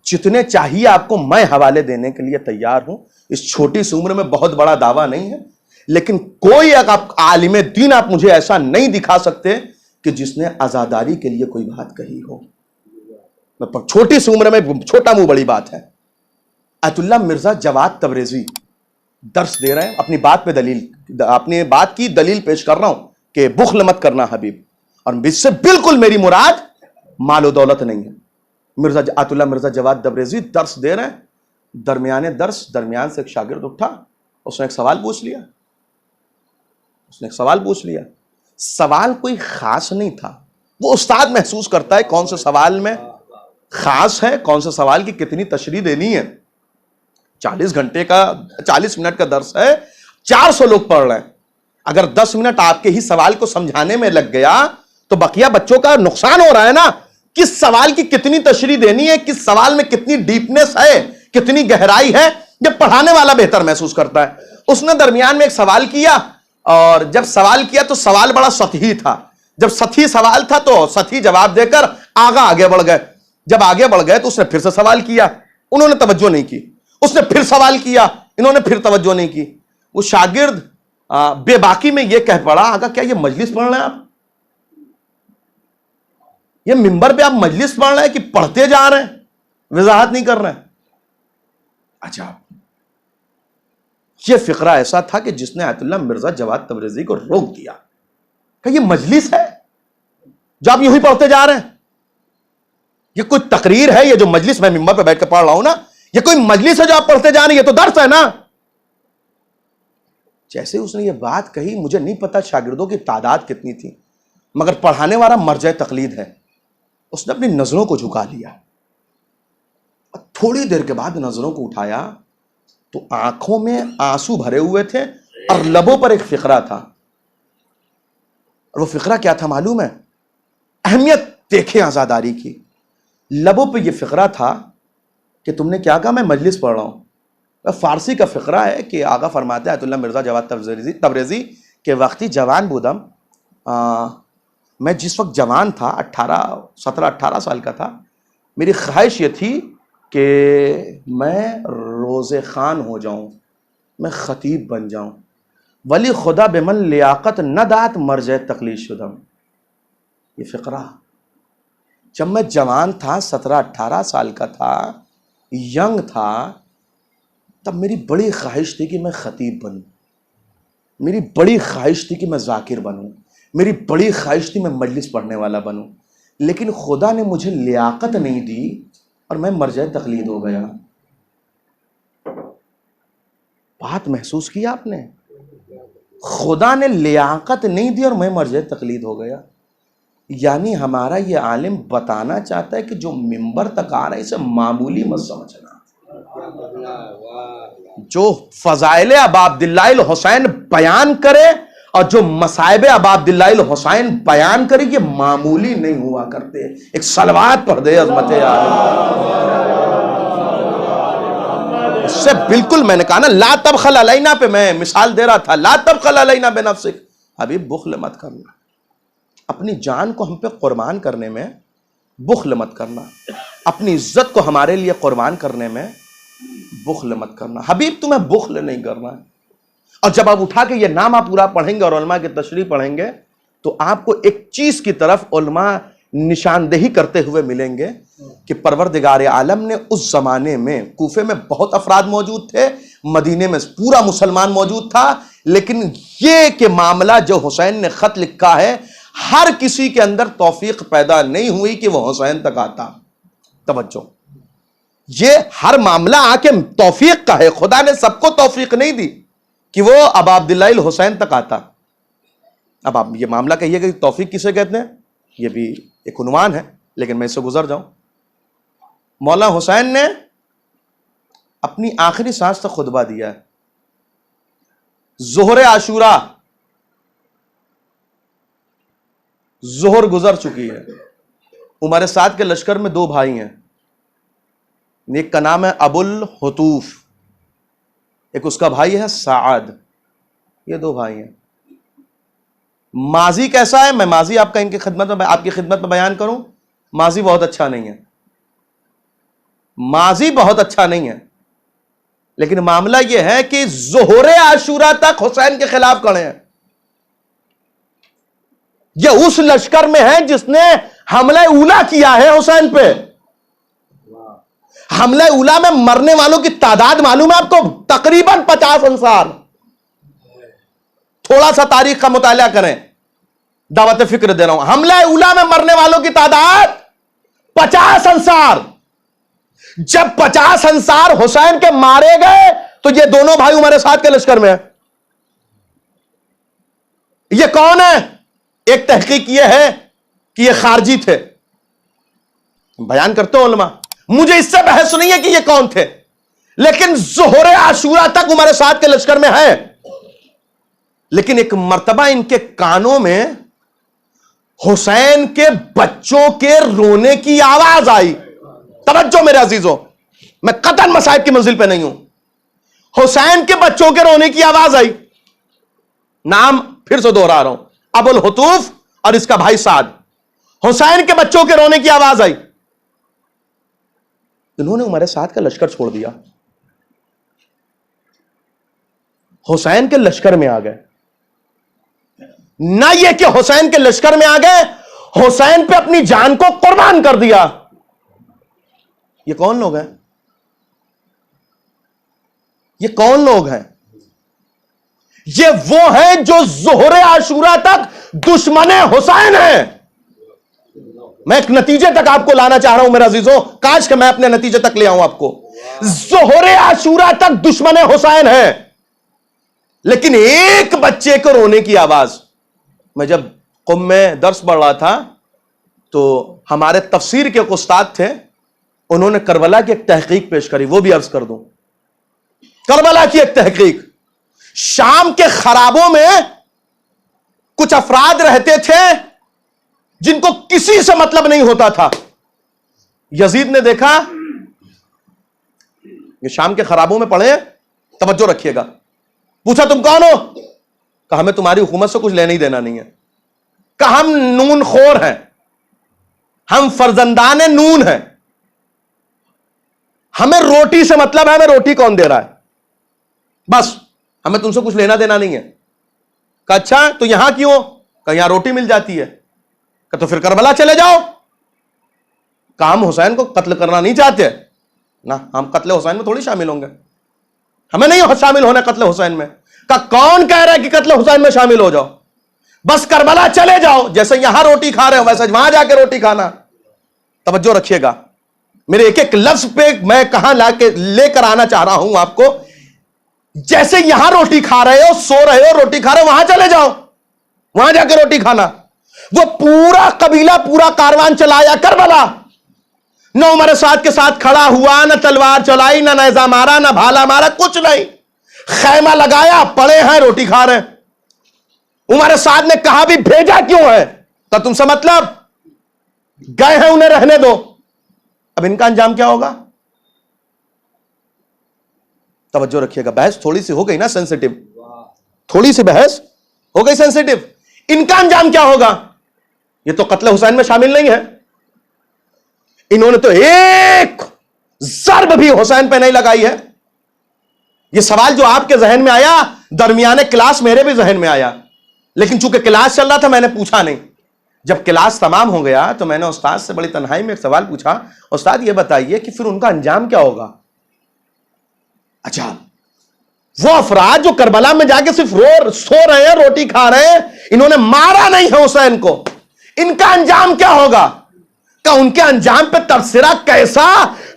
جتنے چاہیے آپ کو میں حوالے دینے کے لیے تیار ہوں. اس چھوٹی سی عمر میں بہت بڑا دعویٰ نہیں ہے، لیکن کوئی عالم دین آپ مجھے ایسا نہیں دکھا سکتے کہ جس نے عزاداری کے لیے کوئی بات کہی ہو. چھوٹی سی عمر میں چھوٹا منہ بڑی بات ہے. آیت اللہ مرزا جواد تبریزی درس دے رہے ہیں، اپنی بات پہ اپنی بات کی دلیل پیش کر رہا ہوں کہ بخل مت کرنا حبیب. اور اس سے بالکل میری مراد مال و دولت نہیں ہے. آیت اللہ مرزا جواد تبریزی درس دے رہے ہیں. درمیان سے ایک شاگرد اٹھا، اس نے ایک سوال پوچھ لیا. سوال کوئی خاص نہیں تھا. وہ استاد محسوس کرتا ہے کون سے سوال میں خاص ہے، کون سے سوال کی کتنی تشریح دینی ہے. 40 منٹ کا درس ہے، 400 لوگ پڑھ رہے ہیں. اگر 10 منٹ آپ کے ہی سوال کو سمجھانے میں لگ گیا تو بقیہ بچوں کا نقصان ہو رہا ہے نا. کس سوال کی کتنی تشریح دینی ہے، کس سوال میں کتنی ڈیپنس ہے، کتنی گہرائی ہے، یہ پڑھانے والا بہتر محسوس کرتا ہے. اس نے درمیان میں ایک سوال کیا، اور جب سوال کیا تو سوال بڑا سطحی تھا. جب سطحی سوال تھا تو سطحی جواب دے کر آگے بڑھ گئے. جب آگے بڑھ گئے تو اس نے پھر سے سوال کیا، انہوں نے توجہ نہیں کی. اس نے پھر سوال کیا، انہوں نے پھر توجہ نہیں کی. وہ شاگرد بے باکی میں یہ کہہ پڑا، آقا کیا یہ مجلس پڑھ رہے ہیں آپ؟ یہ ممبر پہ آپ مجلس پڑھ رہے ہیں کہ پڑھتے جا رہے ہیں، وضاحت نہیں کر رہے ہیں؟ اچھا، یہ فقرہ ایسا تھا کہ جس نے آیت اللہ مرزا جواد تبریزی کو روک دیا کہ یہ مجلس ہے جو آپ یوں ہی پڑھتے جا رہے ہیں؟ یہ کوئی تقریر ہے؟ یہ جو مجلس میں ممبر پہ بیٹھ کے پڑھ رہا ہوں نا، یہ کوئی مجلس ہے جو آپ پڑھتے جا رہے ہیں؟ یہ تو درس ہے نا. جیسے اس نے یہ بات کہی، مجھے نہیں پتا شاگردوں کی تعداد کتنی تھی، مگر پڑھانے والا مرجع تقلید ہے. اس نے اپنی نظروں کو جھکا لیا، تھوڑی دیر کے بعد نظروں کو اٹھایا تو آنکھوں میں آنسو بھرے ہوئے تھے اور لبوں پر ایک فقرہ تھا. اور وہ فقرہ کیا تھا معلوم ہے؟ اہمیت دیکھیں عزاداری کی. لبوں پہ یہ فقرہ تھا کہ تم نے کیا کہا؟ میں مجلس پڑھ رہا ہوں. فارسی کا فقرہ ہے کہ آقا فرماتے ہیں آیت اللہ مرزا جواد تبریزی کہ وقتی جوان بودم، میں جس وقت جوان تھا 17-18 سال کا تھا، میری خواہش یہ تھی کہ میں روزے خان ہو جاؤں، میں خطیب بن جاؤں. ولی خدا بمن لیاقت نہ دات مرجع تقلید شدم. یہ فقرہ جب میں جوان تھا، 17-18 سال کا تھا، ینگ تھا، تب میری بڑی خواہش تھی کہ میں خطیب بنوں، میری بڑی خواہش تھی کہ میں ذاکر بنوں، میری بڑی خواہش تھی میں مجلس پڑھنے والا بنوں. لیکن خدا نے مجھے لیاقت نہیں دی اور میں مرجع تقلید ہو گیا. بات محسوس کی آپ نے؟ خدا نے لیاقت نہیں دی اور میں مرجع تقلید ہو گیا. یعنی ہمارا یہ عالم بتانا چاہتا ہے کہ جو منبر تک آ رہا ہے اسے معمولی مت سمجھنا. جو فضائل ابا عبداللہ الحسین بیان کرے اور جو مصائب ابا عبداللہ الحسین بیان کرے یہ معمولی نہیں ہوا کرتے. ایک صلوات پڑھ دے عظمت عالم. اس سے بالکل میں نے کہا نا لا تبخل علینا پہ میں مثال دے رہا تھا. لا تبخل علینا بنفسک. حبیب بخل مت کرنا، اپنی جان کو ہم پہ قربان کرنے میں بخل مت کرنا، اپنی عزت کو ہمارے لیے قربان کرنے میں بخل مت کرنا. حبیب تمہیں بخل نہیں کرنا. اور جب آپ اٹھا کے یہ نامہ پورا پڑھیں گے اور علماء کی تشریح پڑھیں گے تو آپ کو ایک چیز کی طرف علماء نشاندہی کرتے ہوئے ملیں گے کہ پروردگار عالم نے اس زمانے میں کوفے میں بہت افراد موجود تھے، مدینے میں پورا مسلمان موجود تھا، لیکن یہ کہ معاملہ جو حسین نے خط لکھا ہے ہر کسی کے اندر توفیق پیدا نہیں ہوئی کہ وہ حسین تک آتا. توجہ، یہ ہر معاملہ آ کے توفیق کا ہے. خدا نے سب کو توفیق نہیں دی کہ وہ ابا عبداللہ الحسین تک آتا. اب آپ یہ معاملہ کہیے کہ توفیق کسے کہتے ہیں، یہ بھی ایک عنوان ہے، لیکن میں اس سے گزر جاؤں. مولا حسین نے اپنی آخری سانس تک خطبہ دیا ہے. ظہر عاشورہ، ظہر گزر چکی ہے. عمر سعد کے لشکر میں 2 بھائی ہیں، ایک کا نام ہے ابو الحتوف، ایک اس کا بھائی ہے سعد. یہ 2 بھائی ہیں. ماضی کیسا ہے؟ میں ماضی آپ کی خدمت میں بیان کروں. ماضی بہت اچھا نہیں ہے، ماضی بہت اچھا نہیں ہے، لیکن معاملہ یہ ہے کہ ظہور عاشورہ تک حسین کے خلاف کھڑے ہیں. یہ اس لشکر میں ہے جس نے حملہ اولا کیا ہے حسین پہ. حملہ اولا میں مرنے والوں کی تعداد معلوم ہے آپ کو؟ تقریباً 50 انصار. تھوڑا سا تاریخ کا مطالعہ کریں، دعوت فکر دے رہا ہوں. حملہ اولا میں مرنے والوں کی تعداد 50 انصار. جب 50 انصار حسین کے مارے گئے تو یہ دونوں بھائی عمر سعد کے لشکر میں ہیں. یہ کون ہے؟ ایک تحقیق یہ ہے کہ یہ خارجی تھے. بیان کرتے ہو علماء، مجھے اس سے بحث نہیں ہے کہ یہ کون تھے، لیکن ظہور عاشورہ تک عمر سعد کے لشکر میں ہے. لیکن ایک مرتبہ ان کے کانوں میں حسین کے بچوں کے رونے کی آواز آئی. توجہ میرے عزیزوں، میں قطعاً مصائب کی منزل پہ نہیں ہوں. حسین کے بچوں کے رونے کی آواز آئی. نام پھر سے دوہرا رہا ہوں، ابو الحتوف اور اس کا بھائی سعد. حسین کے بچوں کے رونے کی آواز آئی. انہوں نے عمر سعد کا لشکر چھوڑ دیا، حسین کے لشکر میں آ گئے. نہ یہ کہ حسین کے لشکر میں آ گئے، حسین پہ اپنی جان کو قربان کر دیا. یہ کون لوگ ہیں؟ یہ کون لوگ ہیں؟ یہ وہ ہیں جو ظہور عاشورہ تک دشمن حسین ہیں. میں ایک نتیجے تک آپ کو لانا چاہ رہا ہوں میرے عزیزوں، کاش کہ میں اپنے نتیجے تک لے آؤں آپ کو. ظہور عاشورہ تک دشمن حسین ہیں، لیکن ایک بچے کو رونے کی آواز. میں جب قم میں درس پڑھ رہا تھا تو ہمارے تفسیر کے ایک استاد تھے، انہوں نے کربلا کی ایک تحقیق پیش کری، وہ بھی عرض کر دوں. کربلا کی ایک تحقیق، شام کے خرابوں میں کچھ افراد رہتے تھے جن کو کسی سے مطلب نہیں ہوتا تھا. یزید نے دیکھا یہ شام کے خرابوں میں پڑے ہیں, توجہ رکھیے گا. پوچھا تم کون ہو؟ کہا ہمیں تمہاری حکومت سے کچھ لینا ہی دینا نہیں ہے. کہا ہم نون خور ہیں, ہم فرزندان نون ہیں, ہمیں روٹی سے مطلب ہے, ہمیں روٹی کون دے رہا ہے, بس ہمیں تم سے کچھ لینا دینا نہیں ہے. کہا اچھا تو یہاں کیوں؟ کہا یہاں روٹی مل جاتی ہے. کہا تو پھر کربلا چلے جاؤ. کہا ہم حسین کو قتل کرنا نہیں چاہتے نا, ہم قتل حسین میں تھوڑی شامل ہوں گے, ہمیں نہیں شامل ہونا قتل حسین میں. کہا کون کہہ رہا ہے کہ قتل حسین میں شامل ہو جاؤ, بس کربلا چلے جاؤ, جیسے یہاں روٹی کھا رہے ہو ویسے وہاں جا کے روٹی کھانا. توجہ رکھیے گا, میرے ایک ایک لفظ پہ میں کہاں لا کے لے کر آنا چاہ رہا ہوں آپ کو. جیسے یہاں روٹی کھا رہے ہو, سو رہے ہو, روٹی کھا رہے ہو, وہاں چلے جاؤ, وہاں جا کے روٹی کھانا. وہ پورا قبیلہ, پورا کاروان چلایا کربلا, نہ عمر سعد کے ساتھ کھڑا ہوا, نہ تلوار چلائی, نہ نیزہ مارا, نہ بھالا مارا, کچھ نہیں. خیمہ لگایا, پڑے ہیں, روٹی کھا رہے ہیں. عمر سعد نے کہا بھی بھیجا کیوں ہے؟ تو تم سے مطلب, گئے ہیں انہیں رہنے دو. اب ان کا انجام کیا ہوگا؟ توجہ رکھیے گا, بحث تھوڑی سی ہو گئی نا سینسیٹیو, تھوڑی سی بحث ہو گئی سینسیٹیو. ان کا انجام کیا ہوگا؟ یہ تو قتل حسین میں شامل نہیں ہے, انہوں نے تو ایک ضرب بھی حسین پہ نہیں لگائی ہے. یہ سوال جو آپ کے ذہن میں آیا, درمیانے کلاس میرے بھی ذہن میں آیا, لیکن چونکہ کلاس چل رہا تھا میں نے پوچھا نہیں. جب کلاس تمام ہو گیا تو میں نے استاد سے بڑی تنہائی میں ایک سوال پوچھا, استاد یہ بتائیے کہ پھر ان کا انجام کیا ہوگا؟ اچھا وہ افراد جو کربلا میں جا کے صرف سو رہے ہیں, روٹی کھا رہے ہیں, انہوں نے مارا نہیں ہے حسین کو, ان کا انجام کیا ہوگا؟ کہ ان کے انجام پہ تبصرہ کیسا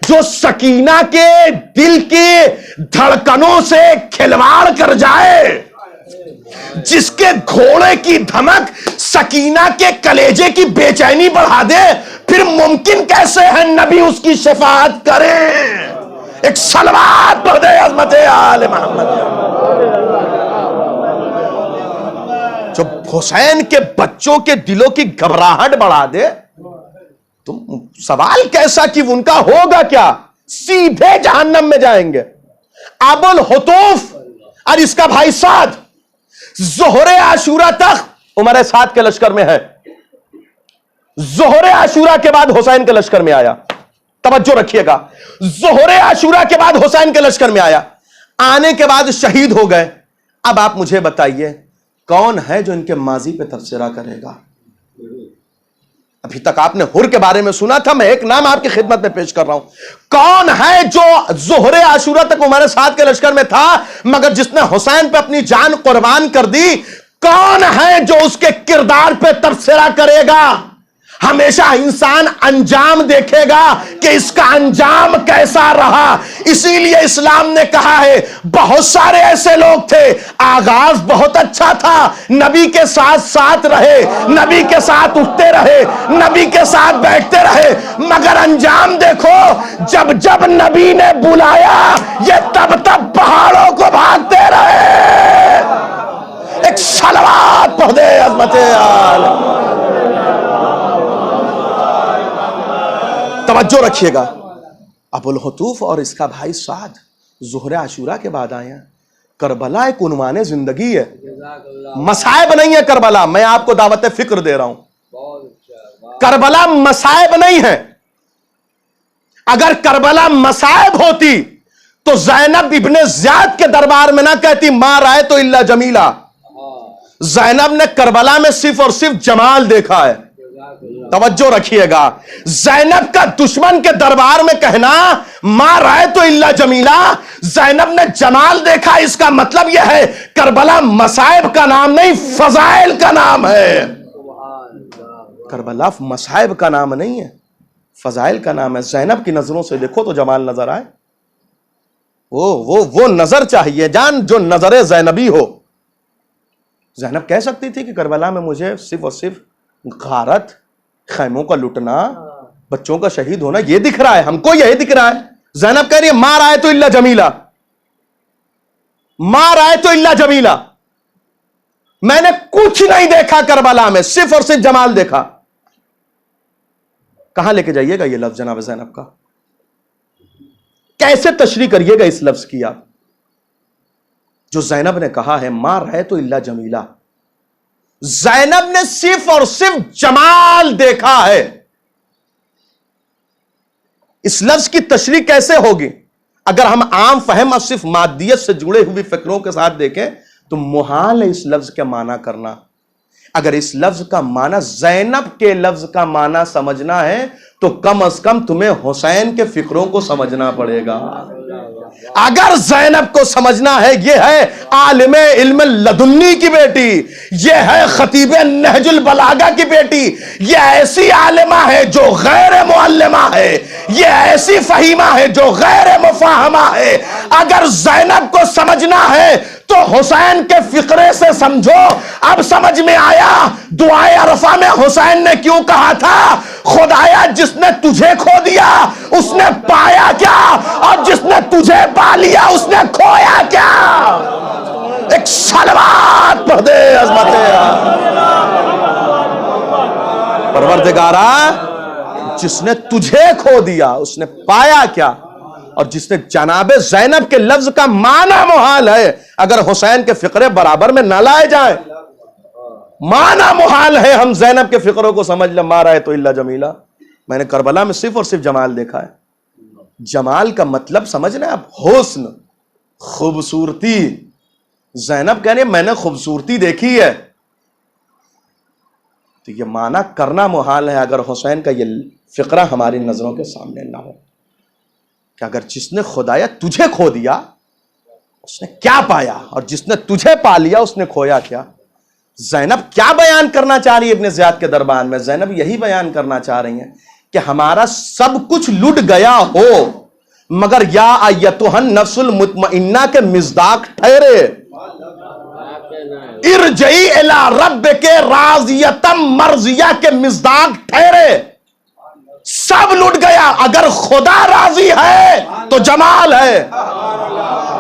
جو سکینہ کے دل کی دھڑکنوں سے کھلواڑ کر جائے, جس کے گھوڑے کی دھمک سکینہ کے کلیجے کی بے چینی بڑھا دے, پھر ممکن کیسے ہے نبی اس کی شفاعت کریں؟ ایک صلوات پڑھ دے عظمت آل محمد. جو حسین کے بچوں کے دلوں کی گھبراہٹ بڑھا دے, تم سوال کیسا کہ ان کا ہوگا کیا؟ سیدھے جہنم میں جائیں گے. ابو الحطوف اور اس کا بھائی سعد ظہر عاشورہ تک عمر سعد کے لشکر میں ہے, ظہر عاشورہ کے بعد حسین کے لشکر میں آیا. توجہ رکھیے گا, ظہر عاشورہ کے بعد حسین کے لشکر میں آیا, آنے کے بعد شہید ہو گئے. اب آپ مجھے بتائیے کون ہے جو ان کے ماضی پہ تبصرہ کرے گا؟ ابھی تک آپ نے حر کے بارے میں سنا تھا, میں ایک نام آپ کی خدمت میں پیش کر رہا ہوں. کون ہے جو ظہر عاشورہ تک عمر سعد کے لشکر میں تھا مگر جس نے حسین پہ اپنی جان قربان کر دی؟ کون ہے جو اس کے کردار پہ تبصرہ کرے گا؟ ہمیشہ انسان انجام دیکھے گا کہ اس کا انجام کیسا رہا. اسی لیے اسلام نے کہا ہے بہت سارے ایسے لوگ تھے, آغاز بہت اچھا تھا, نبی کے ساتھ ساتھ رہے, نبی کے ساتھ اٹھتے رہے, نبی کے ساتھ بیٹھتے رہے, مگر انجام دیکھو, جب جب نبی نے بلایا یہ تب تب پہاڑوں کو بھاگتے رہے. ایک صلوات پڑھ دے عظمت آل. توجہ رکھیے گا, ابو الحطوف اور اس کا بھائی سعد ظہر عاشورہ کے بعد آئے ہیں. کربلا ایک عنوان زندگی ہے, مصائب نہیں ہے کربلا. میں آپ کو دعوت فکر دے رہا ہوں, کربلا مصائب نہیں ہے. اگر کربلا مصائب ہوتی تو زینب ابن زیاد کے دربار میں نہ کہتی ما رأیت الا جمیلا. زینب نے کربلا میں صرف اور صرف جمال دیکھا ہے. توجہ رکھیے گا, زینب کا دشمن کے دربار میں کہنا ما رأیت الا جمیلا, زینب نے جمال دیکھا, اس کا مطلب یہ ہے کربلا مصائب کا نام نہیں فضائل کا نام ہے. کربلا مصائب کا نام نہیں ہے, فضائل کا نام ہے. زینب کی نظروں سے دیکھو تو جمال نظر آئے, وہ نظر چاہیے جان جو نظر زینبی ہو. زینب کہہ سکتی تھی کہ کربلا میں مجھے صرف اور صرف غارت, خیموں کا لٹنا, بچوں کا شہید ہونا یہ دکھ رہا ہے, ہم کو یہی دکھ رہا ہے. زینب کہہ رہی ہے ما رأیت الا جمیلا, ما رأیت الا جمیلا, میں نے کچھ نہیں دیکھا کربلا میں، صرف اور صرف جمال دیکھا. کہاں لے کے جائیے گا یہ لفظ جناب زینب کا؟ کیسے تشریح کریے گا اس لفظ کی آپ؟ جو زینب نے کہا ہے ما رأیت الا جمیلہ، زینب نے صرف اور صرف جمال دیکھا ہے. اس لفظ کی تشریح کیسے ہوگی؟ اگر ہم عام فہم اور صرف مادیت سے جڑے ہوئے فکروں کے ساتھ دیکھیں تو محال ہے اس لفظ کا معنی کرنا. اگر اس لفظ کا معنی زینب کے لفظ کا معنی سمجھنا ہے تو کم از کم تمہیں حسین کے فکروں کو سمجھنا پڑے گا. اگر زینب کو سمجھنا ہے یہ ہے عالم علم لدنی کی بیٹی، یہ ہے خطیب نہج البلاغہ کی بیٹی، یہ ایسی عالمہ ہے جو غیر معلمہ ہے، یہ ایسی فہیمہ ہے جو غیر مفاہمہ ہے. اگر زینب کو سمجھنا ہے تو حسین کے فقرے سے سمجھو. اب سمجھ میں آیا دعائے عرفہ میں حسین نے کیوں کہا تھا خدایا جس نے تجھے کھو دیا اس نے پایا کیا، اور جس نے تجھے پا لیا اس نے کھویا کیا. ایک صلوات پڑھ دے عظمت پروردگارا، جس نے تجھے کھو دیا اس نے پایا کیا. اور جس نے جناب زینب کے لفظ کا معنی محال ہے اگر حسین کے فقرے برابر میں نہ لائے جائیں. معنی محال ہے ہم زینب کے فقروں کو سمجھ لیں ما رأیت الا جمیلہ. میں نے کربلا میں صرف اور صرف جمال دیکھا ہے. جمال کا مطلب سمجھ رہے ہیں آپ؟ حسن، خوبصورتی. زینب کہہ رہی ہے میں نے خوبصورتی دیکھی ہے. تو یہ معنی کرنا محال ہے اگر حسین کا یہ فقرہ ہماری نظروں کے سامنے نہ ہو کہ اگر جس نے خدایا تجھے کھو دیا اس نے کیا پایا، اور جس نے تجھے پا لیا اس نے کھویا کیا. زینب کیا بیان کرنا چاہ رہی ہے ابن زیاد کے دربار میں؟ زینب یہی بیان کرنا چاہ رہی ہیں کہ ہمارا سب کچھ لٹ گیا ہو مگر یا ایتھا النفس المطمئنہ کے مصداق ٹھہرے. ارجعی الی ربک راضیۃ مرضیہ کے مصداق ٹھہرے. سب لٹ گیا، اگر خدا راضی ہے تو جمال ہے.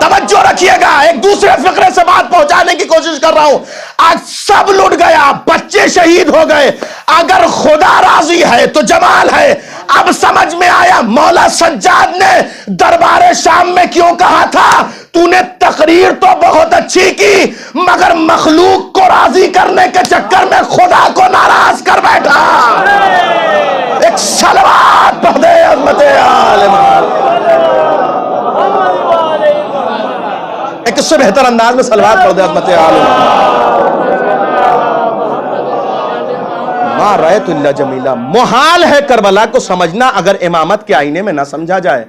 توجہ رکھیے گا، ایک دوسرے فقرے سے بات پہنچانے کی کوشش کر رہا ہوں. آج سب لٹ گیا، بچے شہید ہو گئے، اگر خدا راضی ہے تو جمال ہے. اب سمجھ میں آیا مولا سجاد نے دربار شام میں کیوں کہا تھا تو نے تقریر تو بہت اچھی کی مگر مخلوق کو راضی کرنے کے چکر میں خدا کو ناراض کر بیٹھا. ایک صلوات پڑھ دے عظمت آل محمد. ایک اس سے بہتر انداز میں صلوات پڑھ دے عظمت آل محمد. ما رأیت الا جمیلہ. محال ہے کربلا کو سمجھنا اگر امامت کے آئینے میں نہ سمجھا جائے.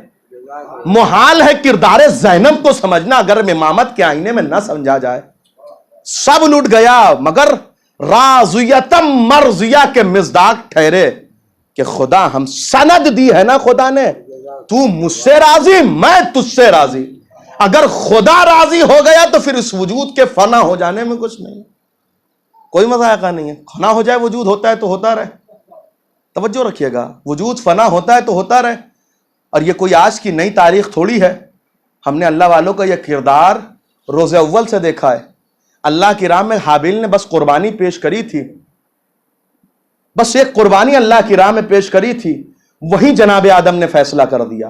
محال ہے کردار زینب کو سمجھنا اگر امامت کے آئینے میں نہ سمجھا جائے. سب لٹ گیا مگر راضیۃ مرضیہ کے مصداق ٹھہرے کہ خدا ہم سند دی ہے نا خدا نے، تو مجھ سے راضی میں تجھ سے راضی. اگر خدا راضی ہو گیا تو پھر اس وجود کے فنا ہو جانے میں کچھ نہیں، کوئی مذائقہ نہیں ہے. فنا ہو جائے وجود ہوتا ہے تو ہوتا رہے. توجہ رکھیے گا، وجود فنا ہوتا ہے تو ہوتا رہے. اور یہ کوئی آج کی نئی تاریخ تھوڑی ہے. ہم نے اللہ والوں کا یہ کردار روز اول سے دیکھا ہے. اللہ کی راہ میں حابیل نے بس قربانی پیش کری تھی، بس ایک قربانی اللہ کی راہ میں پیش کری تھی، وہیں جناب آدم نے فیصلہ کر دیا.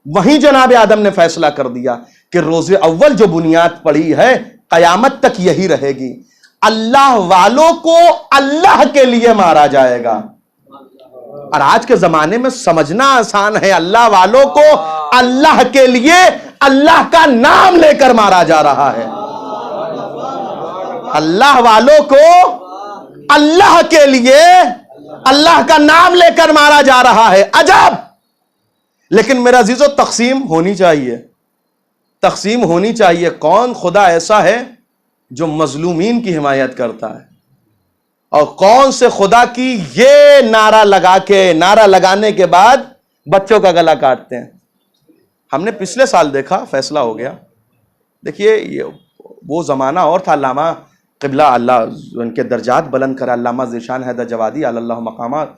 وہیں جناب آدم نے فیصلہ کر دیا کہ روز اول جو بنیاد پڑی ہے قیامت تک یہی رہے گی. اللہ والوں کو اللہ کے لیے مارا جائے گا. اور آج کے زمانے میں سمجھنا آسان ہے، اللہ والوں کو اللہ کے لیے اللہ کا نام لے کر مارا جا رہا ہے. اللہ والوں کو اللہ کے لیے اللہ کا نام لے کر مارا جا رہا ہے. عجب. لیکن میرا عزیزو تقسیم ہونی چاہیے، تقسیم ہونی چاہیے. کون خدا ایسا ہے جو مظلومین کی حمایت کرتا ہے، اور کون سے خدا کی یہ نعرہ لگا کے نعرہ لگانے کے بعد بچوں کا گلا کاٹتے ہیں. ہم نے پچھلے سال دیکھا، فیصلہ ہو گیا. دیکھیے یہ وہ زمانہ اور تھا. علامہ قبلہ اللہ ان کے درجات بلند کرے، علامہ ذیشان حیدر جوادی علی اللہ مقامات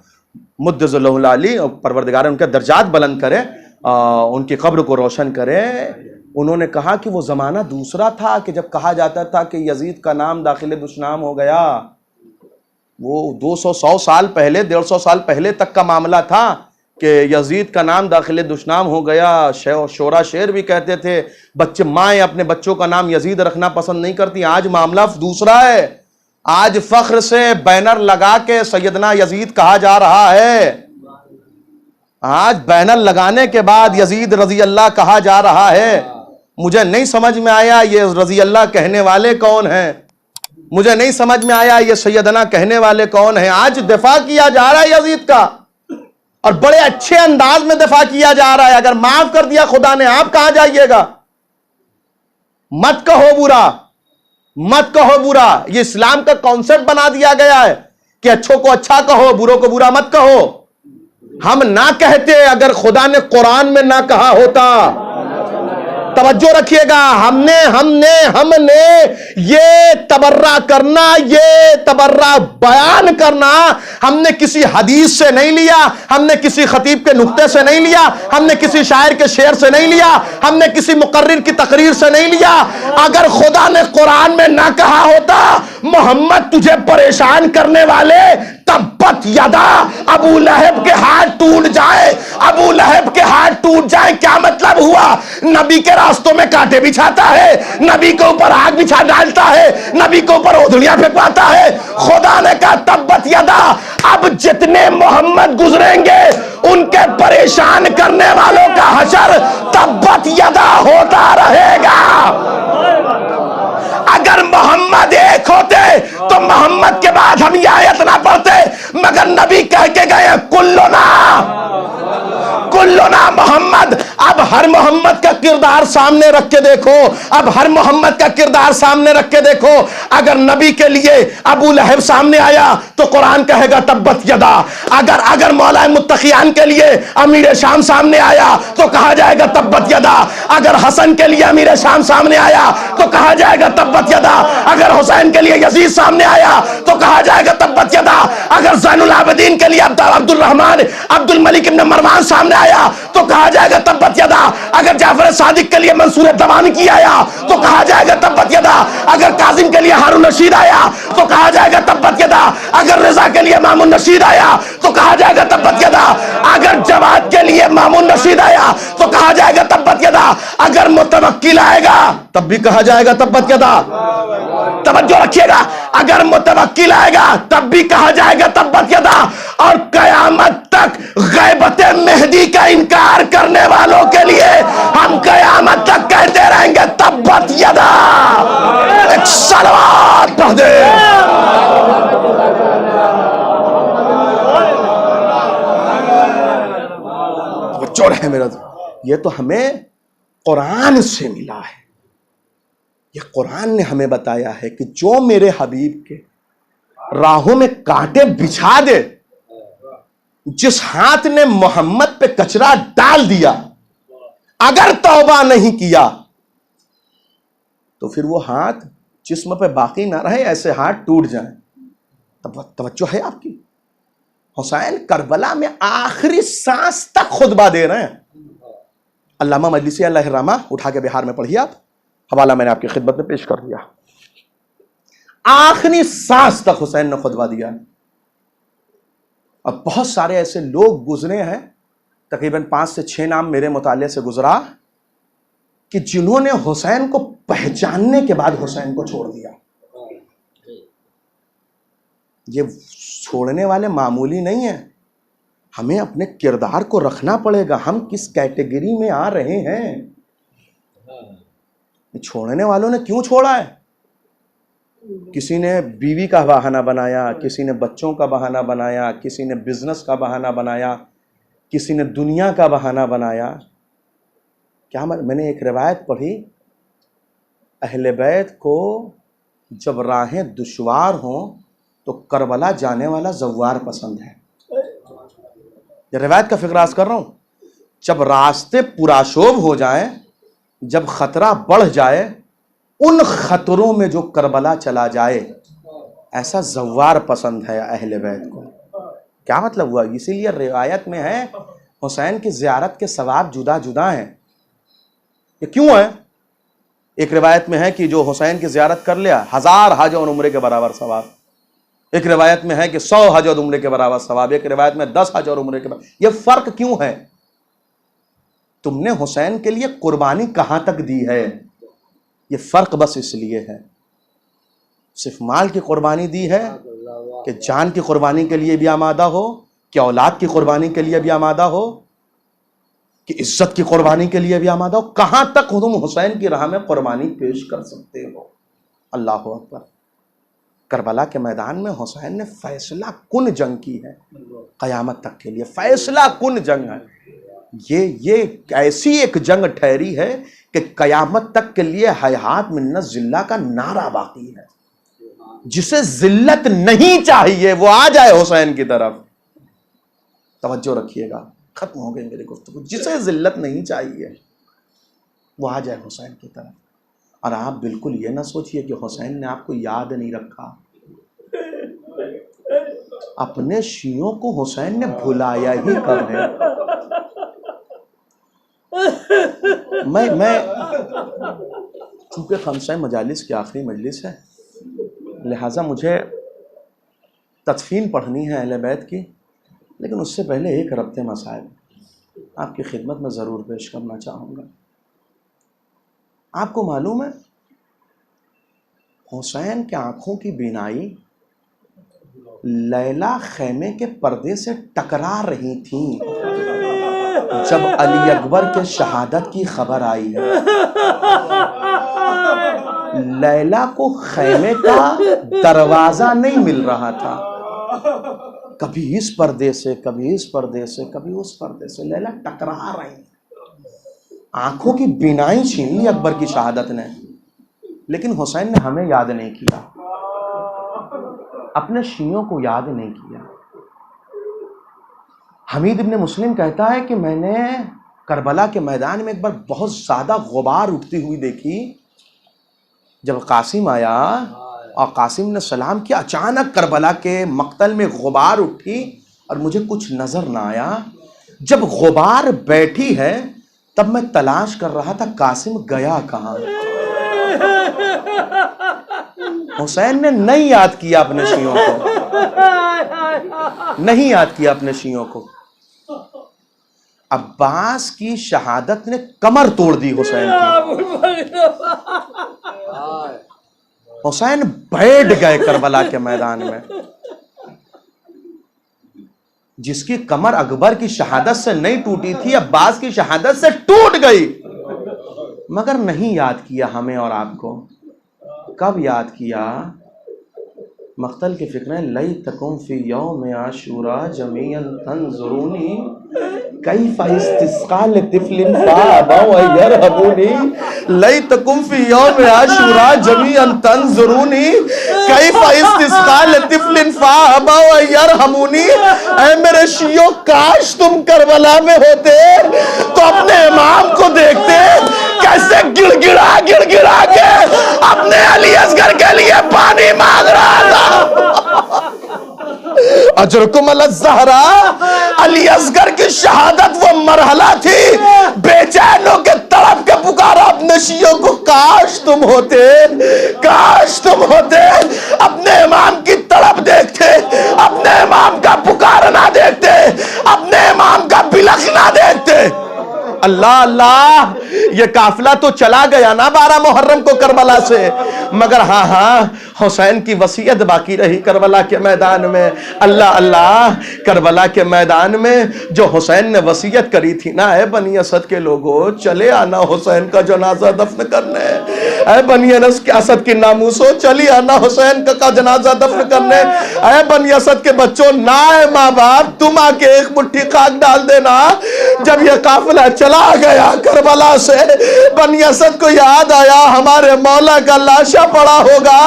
مدظ اللہ العلی، پروردگار ان کے درجات بلند کرے، ان کی قبر کو روشن کرے. انہوں نے کہا کہ وہ زمانہ دوسرا تھا کہ جب کہا جاتا تھا کہ یزید کا نام داخل دشنام ہو گیا. وہ 100 سال پہلے 150 سال پہلے تک کا معاملہ تھا کہ یزید کا نام داخل دشنام ہو گیا. شورا شعر بھی کہتے تھے بچے مائیں اپنے بچوں کا نام یزید رکھنا پسند نہیں کرتی. آج معاملہ دوسرا ہے. آج فخر سے بینر لگا کے سیدنا یزید کہا جا رہا ہے. آج بینر لگانے کے بعد یزید رضی اللہ کہا جا رہا ہے. مجھے نہیں سمجھ میں آیا یہ رضی اللہ کہنے والے کون ہیں, مجھے نہیں سمجھ میں آیا یہ سیدنا کہنے والے کون ہیں. آج دفاع کیا جا رہا ہے یزید کا, اور بڑے اچھے انداز میں دفاع کیا جا رہا ہے. اگر معاف کر دیا خدا نے, آپ کہاں جائیے گا؟ مت کہو برا, مت کہو برا. یہ اسلام کا کانسیپٹ بنا دیا گیا ہے کہ اچھوں کو اچھا کہو, بروں کو برا مت کہو. ہم نہ کہتے اگر خدا نے قرآن میں نہ کہا ہوتا. توجہ رکھیے گا, ہم نے یہ تبرہ کرنا, یہ تبرہ بیان کرنا ہم نے کسی حدیث سے نہیں لیا, ہم نے کسی خطیب کے نقطے سے نہیں لیا, ہم نے کسی شاعر کے شعر سے نہیں لیا, ہم نے کسی مقرر کی تقریر سے نہیں لیا. اگر خدا نے قرآن میں نہ کہا ہوتا محمد تجھے پریشان کرنے والے تبت یدا, ابو لہب کے ہاتھ ٹوٹ جائے, ابو لہب کے ہاتھ ٹوٹ جائے. کیا مطلب ہوا؟ نبی کے راستوں میں کانٹے بچھاتا ہے, نبی کے اوپر آگ بچھا ڈالتا ہے, نبی کے اوپر اودھڑیاں پھینکواتا ہے. خدا نے کہا تبت یدا, اب جتنے محمد گزریں گے ان کے پریشان کرنے والوں کا حشر تبت یدا ہوتا رہے گا. اگر محمد ایک ہوتے تو محمد کے بعد ہم یہ آیت نہ پڑھتے, مگر نبی کہہ کے گئے کلنا محمد. اب ہر محمد کا کردار سامنے رکھ کے دیکھو, اب ہر محمد کا کردار سامنے رکھ کے دیکھو. اگر نبی کے لیے ابو لہب سامنے آیا تو قرآن کہے گا تبت یدا. اگر مولا متقیان کے لیے امیر شام سامنے آیا تو کہا جائے گا تبت یدا. اگر حسن کے لیے امیر شام سامنے آیا تو کہا جائے گا تبت یدا. اگر حسین کے لیے یزید سامنے آیا تو کہا جائے گا تبت یدا. اگر زین العابدین کے لیے عبد الرحمن عبد الملک ابن مروان سامنے آیا تو کہا جائے گا تبت یدا. اگر جعفر صادق کے لیے منصور دمانی کی آیا تو کہا جائے گا تبت یدا. اگر کاظم کے لیے ہارون رشید آیا تو کہا جائے گا تبت یدا. اگر رضا کے لیے مامون رشید آیا تو کہا جائے گا تبت یدا. اگر جواد کے لیے مامون رشید آیا تو کہا جائے گا تبت یدا. اگر متوکل آئے گا تب بھی کہا جائے گا تبت یدا. توجہ رکھیے گا, اگر متوکل آئے گا تب بھی کہا جائے گا تبت یدا. اور قیامت تک غیبت مہدی کا انکار کرنے والوں کے لیے ہم قیامت تک کہتے رہیں گے تبت یدا. ایک صلوات پڑھ دے. توجہ رہے میرا, یہ تو ہمیں قرآن سے ملا ہے. یہ قرآن نے ہمیں بتایا ہے کہ جو میرے حبیب کے راہوں میں کانٹے بچھا دے, جس ہاتھ نے محمد پہ کچرا ڈال دیا, اگر توبہ نہیں کیا تو پھر وہ ہاتھ جسم پہ باقی نہ رہے, ایسے ہاتھ ٹوٹ جائیں. توجہ ہے آپ کی. حسین کربلا میں آخری سانس تک خطبہ دے رہے ہیں. علامہ مجلسی اللہ الرحمہ اٹھا کے بہار میں پڑھیے آپ, حوالہ میں نے آپ کی خدمت میں پیش کر دیا. آخری سانس تک حسین نے خطبہ دیا. اب بہت سارے ایسے لوگ گزرے ہیں, تقریباً 5 سے 6 نام میرے مطالعے سے گزرا, کہ جنہوں نے حسین کو پہچاننے کے بعد حسین کو چھوڑ دیا. یہ چھوڑنے والے معمولی نہیں ہیں, ہمیں اپنے کردار کو رکھنا پڑے گا. ہم کس کیٹیگری میں آ رہے ہیں؟ چھوڑنے والوں نے کیوں چھوڑا ہے؟ کسی نے بیوی کا بہانہ بنایا, کسی نے بچوں کا بہانہ بنایا, کسی نے بزنس کا بہانہ بنایا, کسی نے دنیا کا بہانہ بنایا. کیا میں نے ایک روایت پڑھی, اہل بیت کو جب راہیں دشوار ہوں تو کربلا جانے والا زوار پسند ہے. یہ روایت کا فقراز کر رہا ہوں. جب راستے پرآشوب ہو جائیں, جب خطرہ بڑھ جائے, ان خطروں میں جو کربلا چلا جائے, ایسا زوار پسند ہے اہل بیت کو. کیا مطلب ہوا؟ اسی لیے روایت میں ہے حسین کی زیارت کے ثواب جدا جدا ہیں. یہ کیوں ہے؟ ایک روایت میں ہے کہ جو حسین کی زیارت کر لیا 1000 حج اور عمرے کے برابر ثواب، ایک روایت میں ہے کہ 100 حج اور عمرے کے برابر ثواب، ایک روایت میں 10 حج اور عمرے کے برابر۔ یہ فرق کیوں ہے؟ تم نے حسین کے لیے قربانی کہاں تک دی ہے، یہ فرق بس اس لیے ہے۔ صرف مال کی قربانی دی ہے کہ جان کی قربانی کے لیے بھی آمادہ ہو، کہ اولاد کی قربانی کے لیے بھی آمادہ ہو، کہ عزت کی قربانی کے لیے بھی آمادہ ہو؟ کہاں تک تم حسین کی راہ میں قربانی پیش کر سکتے ہو؟ اللہ اکبر۔ کربلا کے میدان میں حسین نے فیصلہ کن جنگ کی ہے، قیامت تک کے لیے فیصلہ کن جنگ ہے۔ یہ ایسی ایک جنگ ٹھہری ہے کہ قیامت تک کے لیے حیات من الذلہ کا نعرہ باقی ہے۔ جسے ذلت نہیں چاہیے وہ آ جائے حسین کی طرف۔ توجہ رکھیے گا، ختم ہو گئی میری گفتگو۔ جسے ذلت نہیں چاہیے وہ آ جائے حسین کی طرف۔ اور آپ بالکل یہ نہ سوچئے کہ حسین نے آپ کو یاد نہیں رکھا۔ اپنے شیعوں کو حسین نے بھلایا ہی کب ہے؟ میں چونکہ خمسہ مجالس کی آخری مجلس ہے، لہٰذا مجھے تدفین پڑھنی ہے اہل بیت کی، لیکن اس سے پہلے ایک ربط مسائل آپ کی خدمت میں ضرور پیش کرنا چاہوں گا۔ آپ کو معلوم ہے حسین کے آنکھوں کی بینائی لیلا خیمے کے پردے سے ٹکرا رہی تھیں جب علی اکبر کے شہادت کی خبر آئی ہے۔ لیلا کو خیمے کا دروازہ نہیں مل رہا تھا، کبھی اس پردے سے، کبھی اس پردے سے، کبھی اس پردے سے، لیلا ٹکرا رہی ہیں۔ آنکھوں کی بینائی چھین لی اکبر کی شہادت نے، لیکن حسین نے ہمیں یاد نہیں کیا، اپنے شیعوں کو یاد نہیں کیا۔ حمید ابن مسلم کہتا ہے کہ میں نے کربلا کے میدان میں ایک بار بہت زیادہ غبار اٹھتی ہوئی دیکھی۔ جب قاسم آیا اور قاسم نے سلام کیا، اچانک کربلا کے مقتل میں غبار اٹھی اور مجھے کچھ نظر نہ آیا۔ جب غبار بیٹھی ہے تب میں تلاش کر رہا تھا قاسم گیا کہاں۔ حسین نے نہیں یاد کیا اپنے شیعوں کو، نہیں یاد کیا اپنے شیعوں کو۔ عباس کی شہادت نے کمر توڑ دی حسین کی۔ حسین بیٹھ گئے کربلا کے میدان میں۔ جس کی کمر اکبر کی شہادت سے نہیں ٹوٹی تھی، عباس کی شہادت سے ٹوٹ گئی، مگر نہیں یاد کیا ہمیں اور آپ کو۔ کب یاد کیا؟ مقتل کی فکریں لیتکم فی یوم عاشوراء جمیعا تنظرونی کیف استسقاء لطفل فابوا ان یرحمونی، لیتکم فی یوم عاشوراء جمیعا تنظرونی کیف استسقاء لطفل فابوا ان یرحمونی۔ اے میرے شیعوں، کاش تم کربلا میں ہوتے تو اپنے امام کو دیکھتے کیسے گڑ گڑا کے اپنے علی اصغر کے لیے پانی مانگ رہا تھا۔ اجرکم علی الزہراء، علی اصغر کی شہادت وہ مرحلہ تھی بے چینوں کے تڑپ کے پکارا اپنے شیعوں کو، کاش تم ہوتے، کاش تم ہوتے، اپنے امام کی تڑپ دیکھتے، اپنے امام کا پکارنا دیکھتے، اپنے امام کا بلخنا دیکھتے۔ اللہ اللہ، یہ قافلہ تو چلا گیا نا 12 محرم کو کربلا سے، مگر ہاں حسین کی وصیت باقی رہی کربلا کے میدان میں۔ اللہ اللہ، کربلا کے میدان میں جو حسین نے وصیت کری تھی نا، اے بنی اسد کے لوگوں چلے آنا حسین کا جنازہ دفن کرنے، اے بنی اسد کی ناموسو چلی آنا حسین کا جنازہ دفن کرنے، اے بنی اسد کے بچوں نہ اے ماں باپ تم آ کے ایک مٹھی خاک ڈال دینا۔ جب یہ قافلہ چلا گیا کربلا سے، بنی اسد کو یاد آیا ہمارے مولا کا لاشا پڑا ہوگا،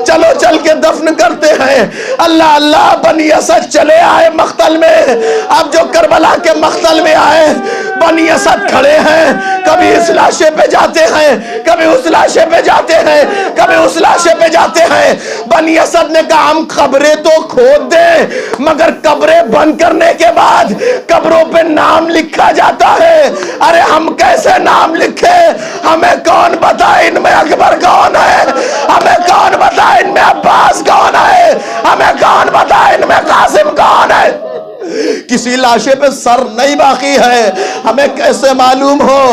چلو چل کے دفن کرتے ہیں۔ اللہ اللہ، بنی اسد چلے آئے مقتل میں۔ اب جو کربلا کے مقتل میں آئے، بنی اسد کھڑے ہیں، کبھی اس لاشے پہ جاتے ہیں، کبھی اس لاشے پہ جاتے ہیں، کبھی اس لاشے پہ جاتے ہیں۔ بنی اسد نے کہا ہم قبریں تو کھود دیں مگر قبریں بند کرنے کے بعد قبروں پہ نام لکھا جاتا ہے۔ ارے ہم کیسے نام لکھے؟ ہمیں کون بتائے ان میں اکبر کون ہے؟ ہمیں کون بتائے ان میں عباس کون ہے؟ ہمیں کون بتائے ان میں قاسم کون ہے؟ کسی لاشے پہ سر نہیں باقی ہے، ہمیں کیسے معلوم ہو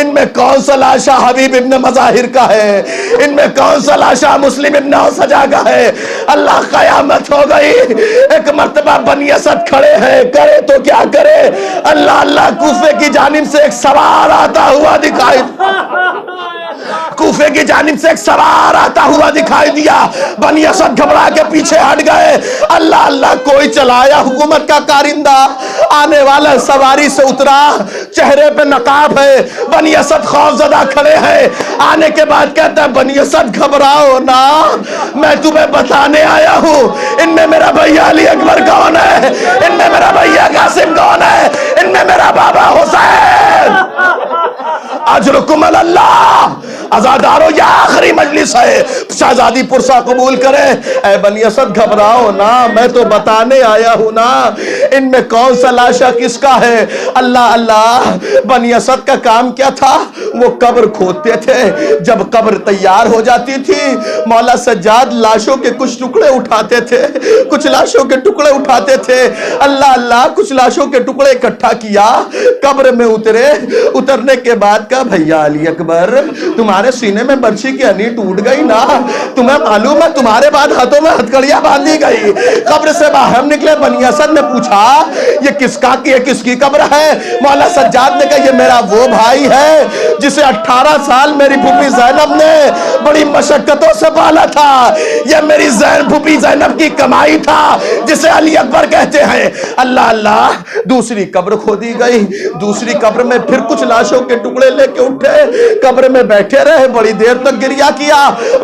ان میں کون سا لاشا حبیب ابن مظاہر کا ہے، ان میں کون سا لاشا مسلم ابن اوسجا کا ہے؟ اللہ قیامت ہو گئی، ایک مرتبہ بنی اسد کھڑے ہیں، کرے تو کیا کرے؟ اللہ اللہ کوفے کی جانب سے ایک سوار آتا ہوا دکھائی، کوفے کی جانب سے ایک سوار آتا ہوا دکھائی دیا، بنی اسد گھبرا کے پیچھے ہٹ گئے۔ اللہ اللہ کوئی چلایا حکومت کا کارندہ، آنے والا سواری سے اترا، چہرے پہ نقاب ہے، بنی اسد خوف زدہ کھڑے ہیں۔ آنے کے بعد کہتا ہے بنی اسد گھبراؤ نا، میں تمہیں بتانے آیا ہوں ان میں میرا بھیا علی اکبر کون ہے، ان میں میرا بھیا قاسم کون ہے، ان میں میرا بابا حسین۔ اجرکم اللہ، ازادارو یہ آخری مجلس ہے، شہزادی پرسا قبول کرے۔ اے بنی اسد گھبراؤ نا، میں تو بتانے آیا ہوں نا ان میں کون سا لاشا کس کا ہے۔ اللہ اللہ، بنی اسد کا کام کیا تھا؟ وہ قبر کھودتے تھے، جب قبر تیار ہو جاتی تھی مولا سجاد لاشوں کے کچھ ٹکڑے اٹھاتے تھے، کچھ لاشوں کے ٹکڑے اٹھاتے تھے۔ اللہ اللہ، کچھ لاشوں کے ٹکڑے اکٹھا کیا، قبر میں اترے، اترنے کے بعد کہا بھیا علی اکبر تمہارے سینے میں برچھی کی ہنی ٹوٹ گئی نا، تمہیں معلوم ہے تمہارے بعد ہاتھوں میں ہتھکڑیاں باندھی گئی۔ قبر سے باہر نکلے، بنی اسد نے پوچھا یہ کس کا کی ہے، کس کی قبر ہے؟ مولا سجاد نے کہا یہ میرا وہ بھائی ہے جسے 18 سال میری پھوپھی زینب نے بڑی مشقتوں سے پالا تھا، یہ میری پھوپھی زینب کی کمائی تھا جسے علی اکبر کہتے ہیں۔ اللہ اللہ، دوسری قبر کھودی گئی، دوسری قبر میں پھر کچھ لاشوں کے ٹکڑے لے کے اٹھے، قبر میں بیٹھے رہے، بڑی دیر تک گریہ کیا۔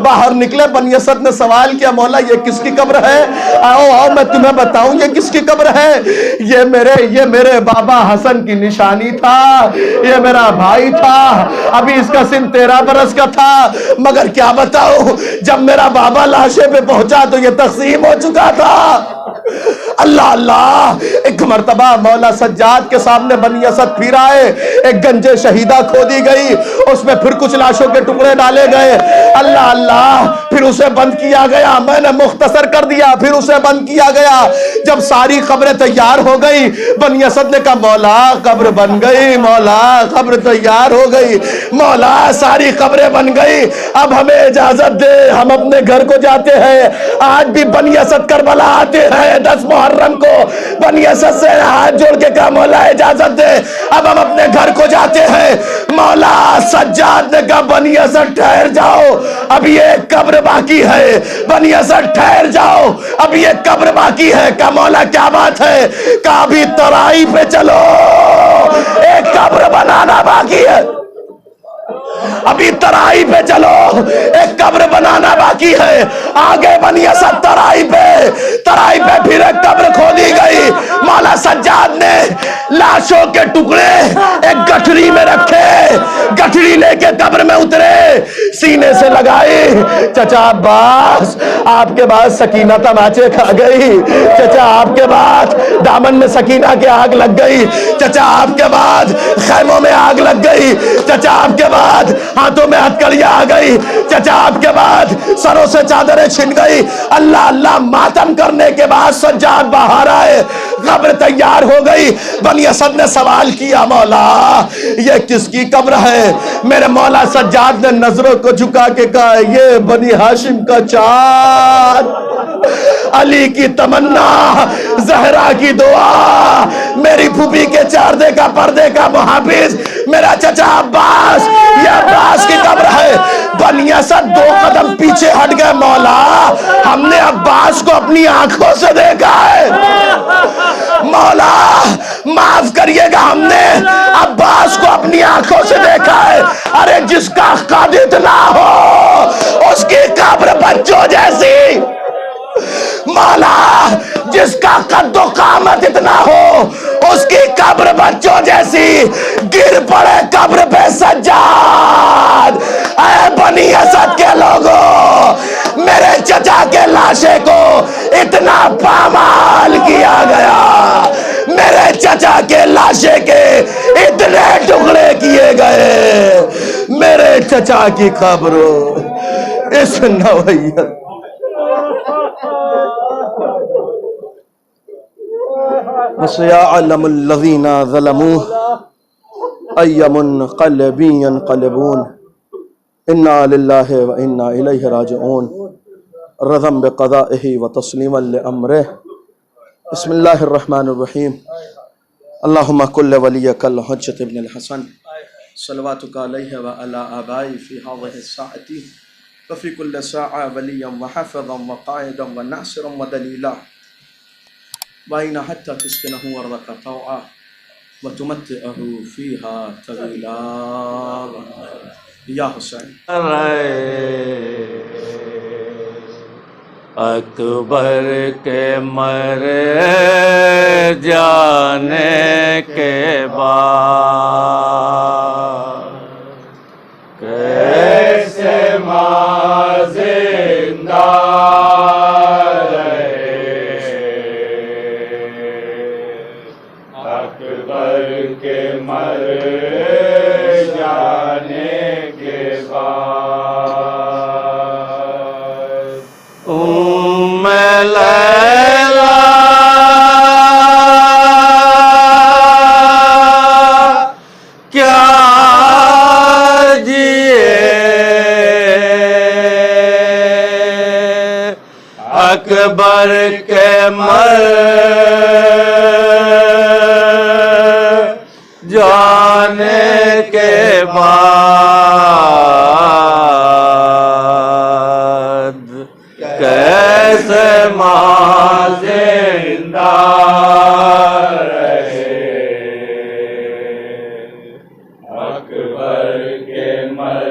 باہر نکلے، بنی اسد نے سوال کیا مولا یہ کس کی قبر ہے؟ آؤ آؤ میں تمہیں بتاؤں یہ کس کی قبر ہے۔ یہ میرے بابا حسن کی نشانی تھا، یہ میرا بھائی تھا، ابھی اس کا سن 13 برس کا تھا، مگر کیا بتاؤں جب میرا بابا لاشے پہ پہنچا تو یہ تقسیم ہو چکا تھا۔ اللہ اللہ، ایک مرتبہ مولا سجاد کے سامنے بنی اسد پھر آئے، ایک گنج شہیدہ کھودی گئی، اس میں پھر کچھ لاشوں کے ٹکڑے ڈالے گئے۔ اللہ اللہ، پھر اسے بند کیا گیا، میں نے مختصر کر دیا، پھر اسے بند کیا گیا۔ جب ساری قبریں تیار ہو گئی، بنی اسد نے کہا مولا قبر بن گئی، مولا قبر تیار ہو گئی، مولا ساری قبریں بن گئی، اب ہمیں اجازت دے ہم اپنے گھر کو جاتے ہیں۔ آج بھی بنی اسد کربلا آتے ہیں 10 محرم کو، بنی اسد سے ہاتھ جوڑ کے کہا مولا اجازت دے اب ہم اپنے گھر کو جاتے ہیں۔ مولا سجاد نے کہا بنی اسد ٹھہر جاؤ، ابھی ایک قبر باقی ہے، بنی اسد ٹھہر جاؤ، ابھی ایک قبر باقی ہے۔ کہا مولا کیا بات ہے؟ کہا ابھی ترائی پہ چلو، ایک قبر بنانا باقی ہے، ابھی ترائی پہ چلو، ایک قبر بنانا باقی ہے۔ آگے بنی اسد ترائی پہ پھر ایک قبر کھودی گئی۔ مولا سجاد نے لاشوں کے ٹکڑے ایک گٹھڑی میں رکھے، گٹھڑی لے کے قبر میں اترے، سینے سے لگائی، چچا عباس آپ کے بعد سکینہ تماچے کھا گئی، چچا آپ کے بعد دامن میں سکینہ کے آگ لگ گئی، چچا آپ کے بعد خیموں میں آگ لگ گئی، چچا آپ کے بعد ہاتھوں میں ہتھکڑیاں آ گئی، چچا آپ کے بعد سروں سے چادریں چھن گئی۔ اللہ اللہ، ماتم کرنے کے بعد سجاد باہر آئے، قبر تیار ہو گئی۔ بنی اسد نے سوال کیا مولا یہ کس کی قبر ہے؟ میرے مولا سجاد نے نظروں کو جھکا کے کہا یہ بنی ہاشم کا چاند، علی کی تمنا، زہرا کی دعا، میری پھوپھی کے چاردے کا پردے کا محافظ میرا چچا عباس، یہ عباس کی قبر ہے۔ بنی اسد 2 قدم پیچھے ہٹ گئے، مولا ہم نے عباس کو اپنی آنکھوں سے دیکھا ہے، مولا معاف کریے گا ہم نے عباس کو اپنی آنکھوں سے دیکھا ہے۔ ارے جس کا قد اتنا ہو اس کی قبر بچوں جیسی، مولا جس کا قد و قامت اتنا ہو اس کی قبر بچوں جیسی گر پڑے قبر پہ سجاد۔ اے بنی اسد کے لوگوں، میرے چچا کے لاشے کو اتنا پامال کیا گیا، میرے چچا کے لاشے کے اتنے ٹکڑے کیے گئے، میرے چچا کی قبر اس نوعیت۔ وَسَيَعْلَمُ الَّذِينَ ظَلَمُوا أَيَّ مُنْقَلَبٍ يَنْقَلِبُونَ إِنَّا لِلَّهِ وَإِنَّا إِلَيْهِ رَاجِعُونَ رضا بقضائه وتسليما لأمره۔ بسم اللہ الرحمن الرحیم۔ اللہم کل ولیک الحجۃ ابن الحسن صلواتک علیہ وعلی آبائی فی هذه الساعة وفی کل ساعة ولیا وحفظا وقائدا وناصرا ودلیلا وَإِنَ حَتَّى تُسْكِنَهُ وَرْضَكَ طَوْعًا وَتُمَتِّعَهُ فِيهَا طَوِيلًا۔ یا حسین اکبر کے مر جانے کے بعد کیسے ماں زندہ کے مر جانے کے بعد ام لیلا کیا جیے اکبر کے مر جانے کے بعد کیسے ماں زندہ رہے اکبر کے مر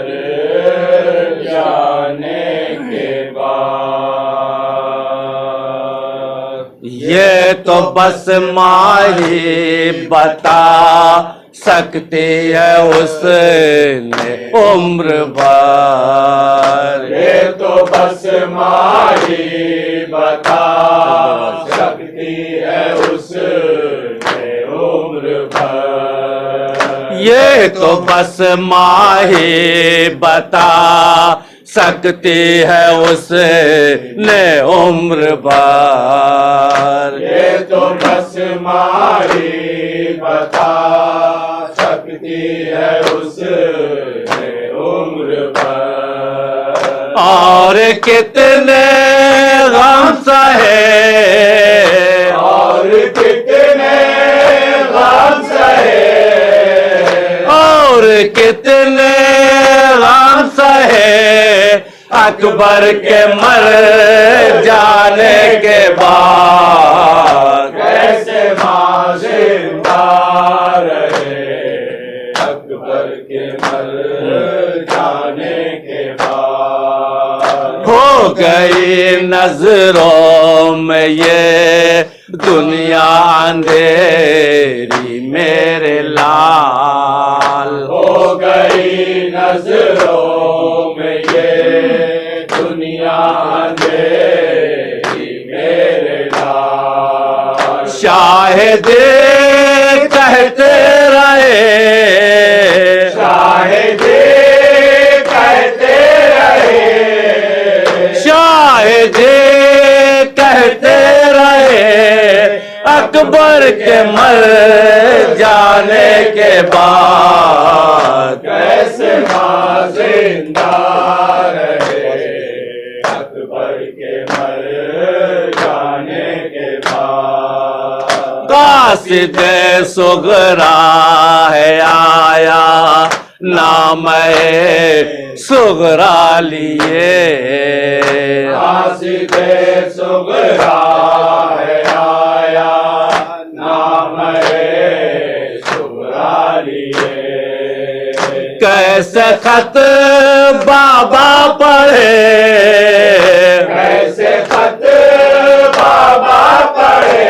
جانے کے بعد۔ یہ تو بس ماں ہی بتا سکتی ہے اس نے عمر بھر، یہ تو بس ماں ہی بتا سکتی ہے اس نے عمر بھر، یہ تو بس ماں ہی بتا سکتی ہے اس نے عمر بھر، یہ تو بس ماں ہی بتا سکتی ہے اس نے عمر بھر۔ اور کتنے غم سہے، اور کتنے غم سہے، اور کتنے غم سہے اکبر کے مر جانے کے بعد کیسے ماں زندہ رہے اکبر کے مر جانے کے بعد۔ ہو گئی نظروں میں یہ دنیا اندھیری میرے لال، ہو گئی نظروں میں یہ دنیا اندھیری میرے لال، شاہد کہتے رہے، شاہد کہتے رہے، شاہد کہتے رہے اکبر کے مر جانے کے بعد کیسے ماں زندہ رہے اکبر کے مر جانے کے بعد۔ قاصد صغرا ہے آیا نام صغرا لیے، قاصد صغرا ہے آیا نام صغرا لیے، کیسے خط بابا پڑھے، کیسے خط بابا پڑھے،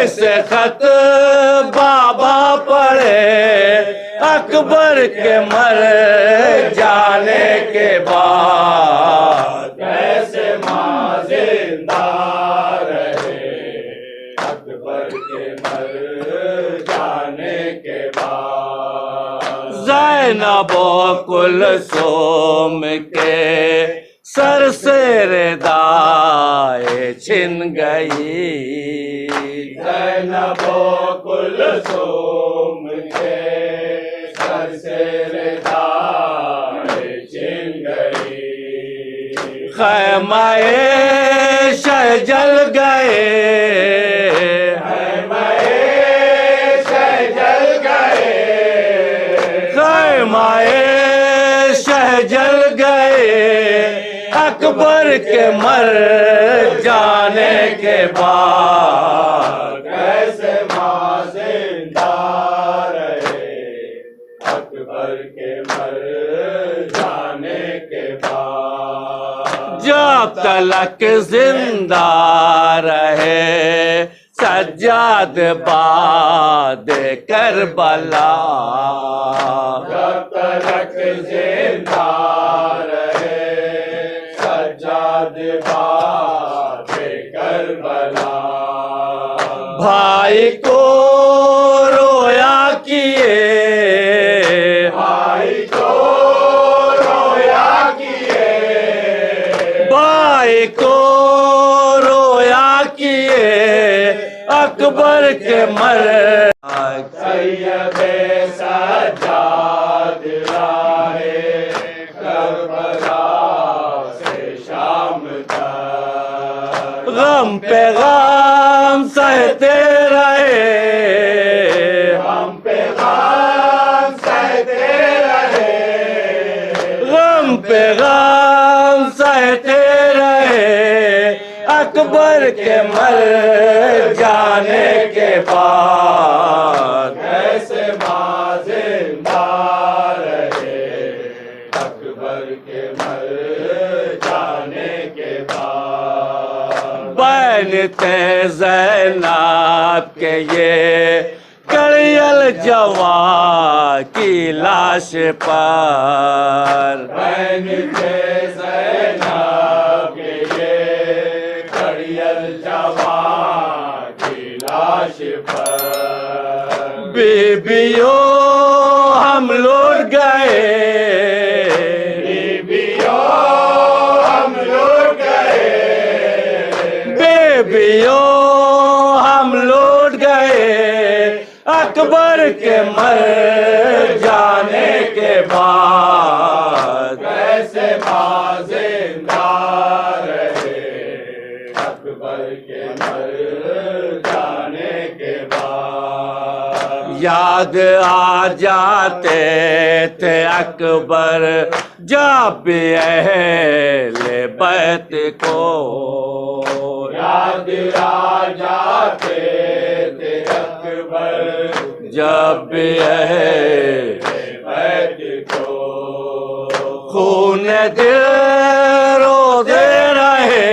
کیسے خط بابا پڑھے اکبر کے مر جانے کے بعد، کیسے ماں زندہ رہے اکبر کے مر جانے کے بعد، زینب و کلثوم کے سر سے ردائے چھن گئی، زینب و کلثوم کے سر سے ردائے چھن گئی، خیمہ شہ جل گئے، خیمہ شہ جل گئے، خیمہ شہ جل گئے اکبر کے مر جانے کے بعد، کیسے ماں زندہ رہے اکبر کے مر جانے کے بعد، جب تلک زندہ رہے سجاد باد کربلا، جب تلک زندہ رہے سجاد باد کربلا، بھائی کو رویا کیے، بھائی کو رویا کیے، بھائی کو رویا کیے اکبر کے مر، سید سجاد راہے کربلا سے شام تک، غم پہ غم سہتے رہے، ہم پہ غم سہتے رہے، غم پہ غم سہتے رہے اکبر کے مر جانے کے بعد، کیسے ماں زندہ رہے اکبر کے مر جانے کے بعد، بین تھے زینب کے یہ کڑیل جوان کی لاش پر، بین تھے زینب کے یہ کڑیل جوان کی لاش پر، بیبیوں ہم لوٹ گئے، بیبیوں ہم لوٹ گئے، بیبیوں ہم لوٹ گئے اکبر کے مر جانے کے بعد، کیسے ماں زندہ رہے اکبر کے مر جانے کے بعد، یاد آ جاتے تھے اکبر جب بھی اہل بیت کو، یاد آ جاتے تھے اکبر جب بھی اہل بیت کو، خون دل روتے رہے،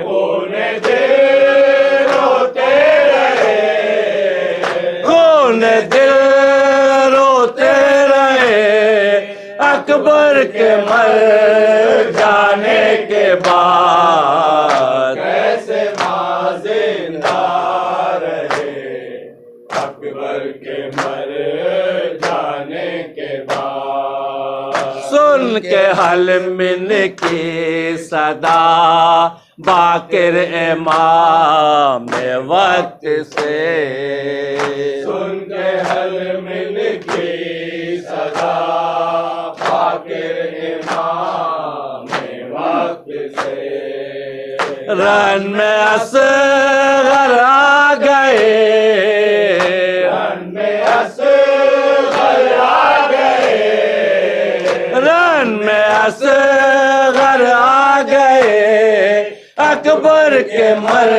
خون دل روتے رہے، خون دل روتے رہے اکبر کے مر جانے کے بعد، کیسے ماں زندہ رہے اکبر کے مر جانے کے بعد، سن کے حلمن کی صدا باقر امام وقت سے، سن کے حلمن کی صدا باقر امام وقت سے، رن میں اصغر آ گئے، رن میں اصغر آ گئے، رن میں اصغر آ گئے اکبر کے مر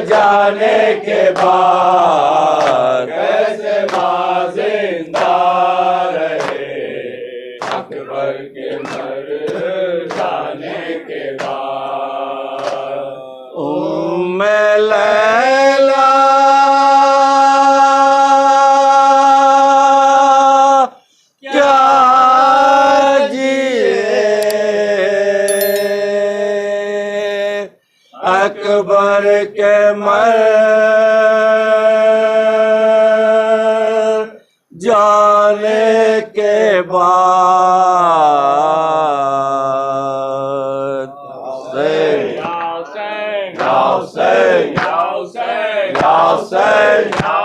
جانے کے بعد، کیسے ماں زندہ رہے اکبر کے مر جانے کے بعد، لیلا اکبر کے مر جانے کے بعد یا حسین یا حسین یا حسین یا حسین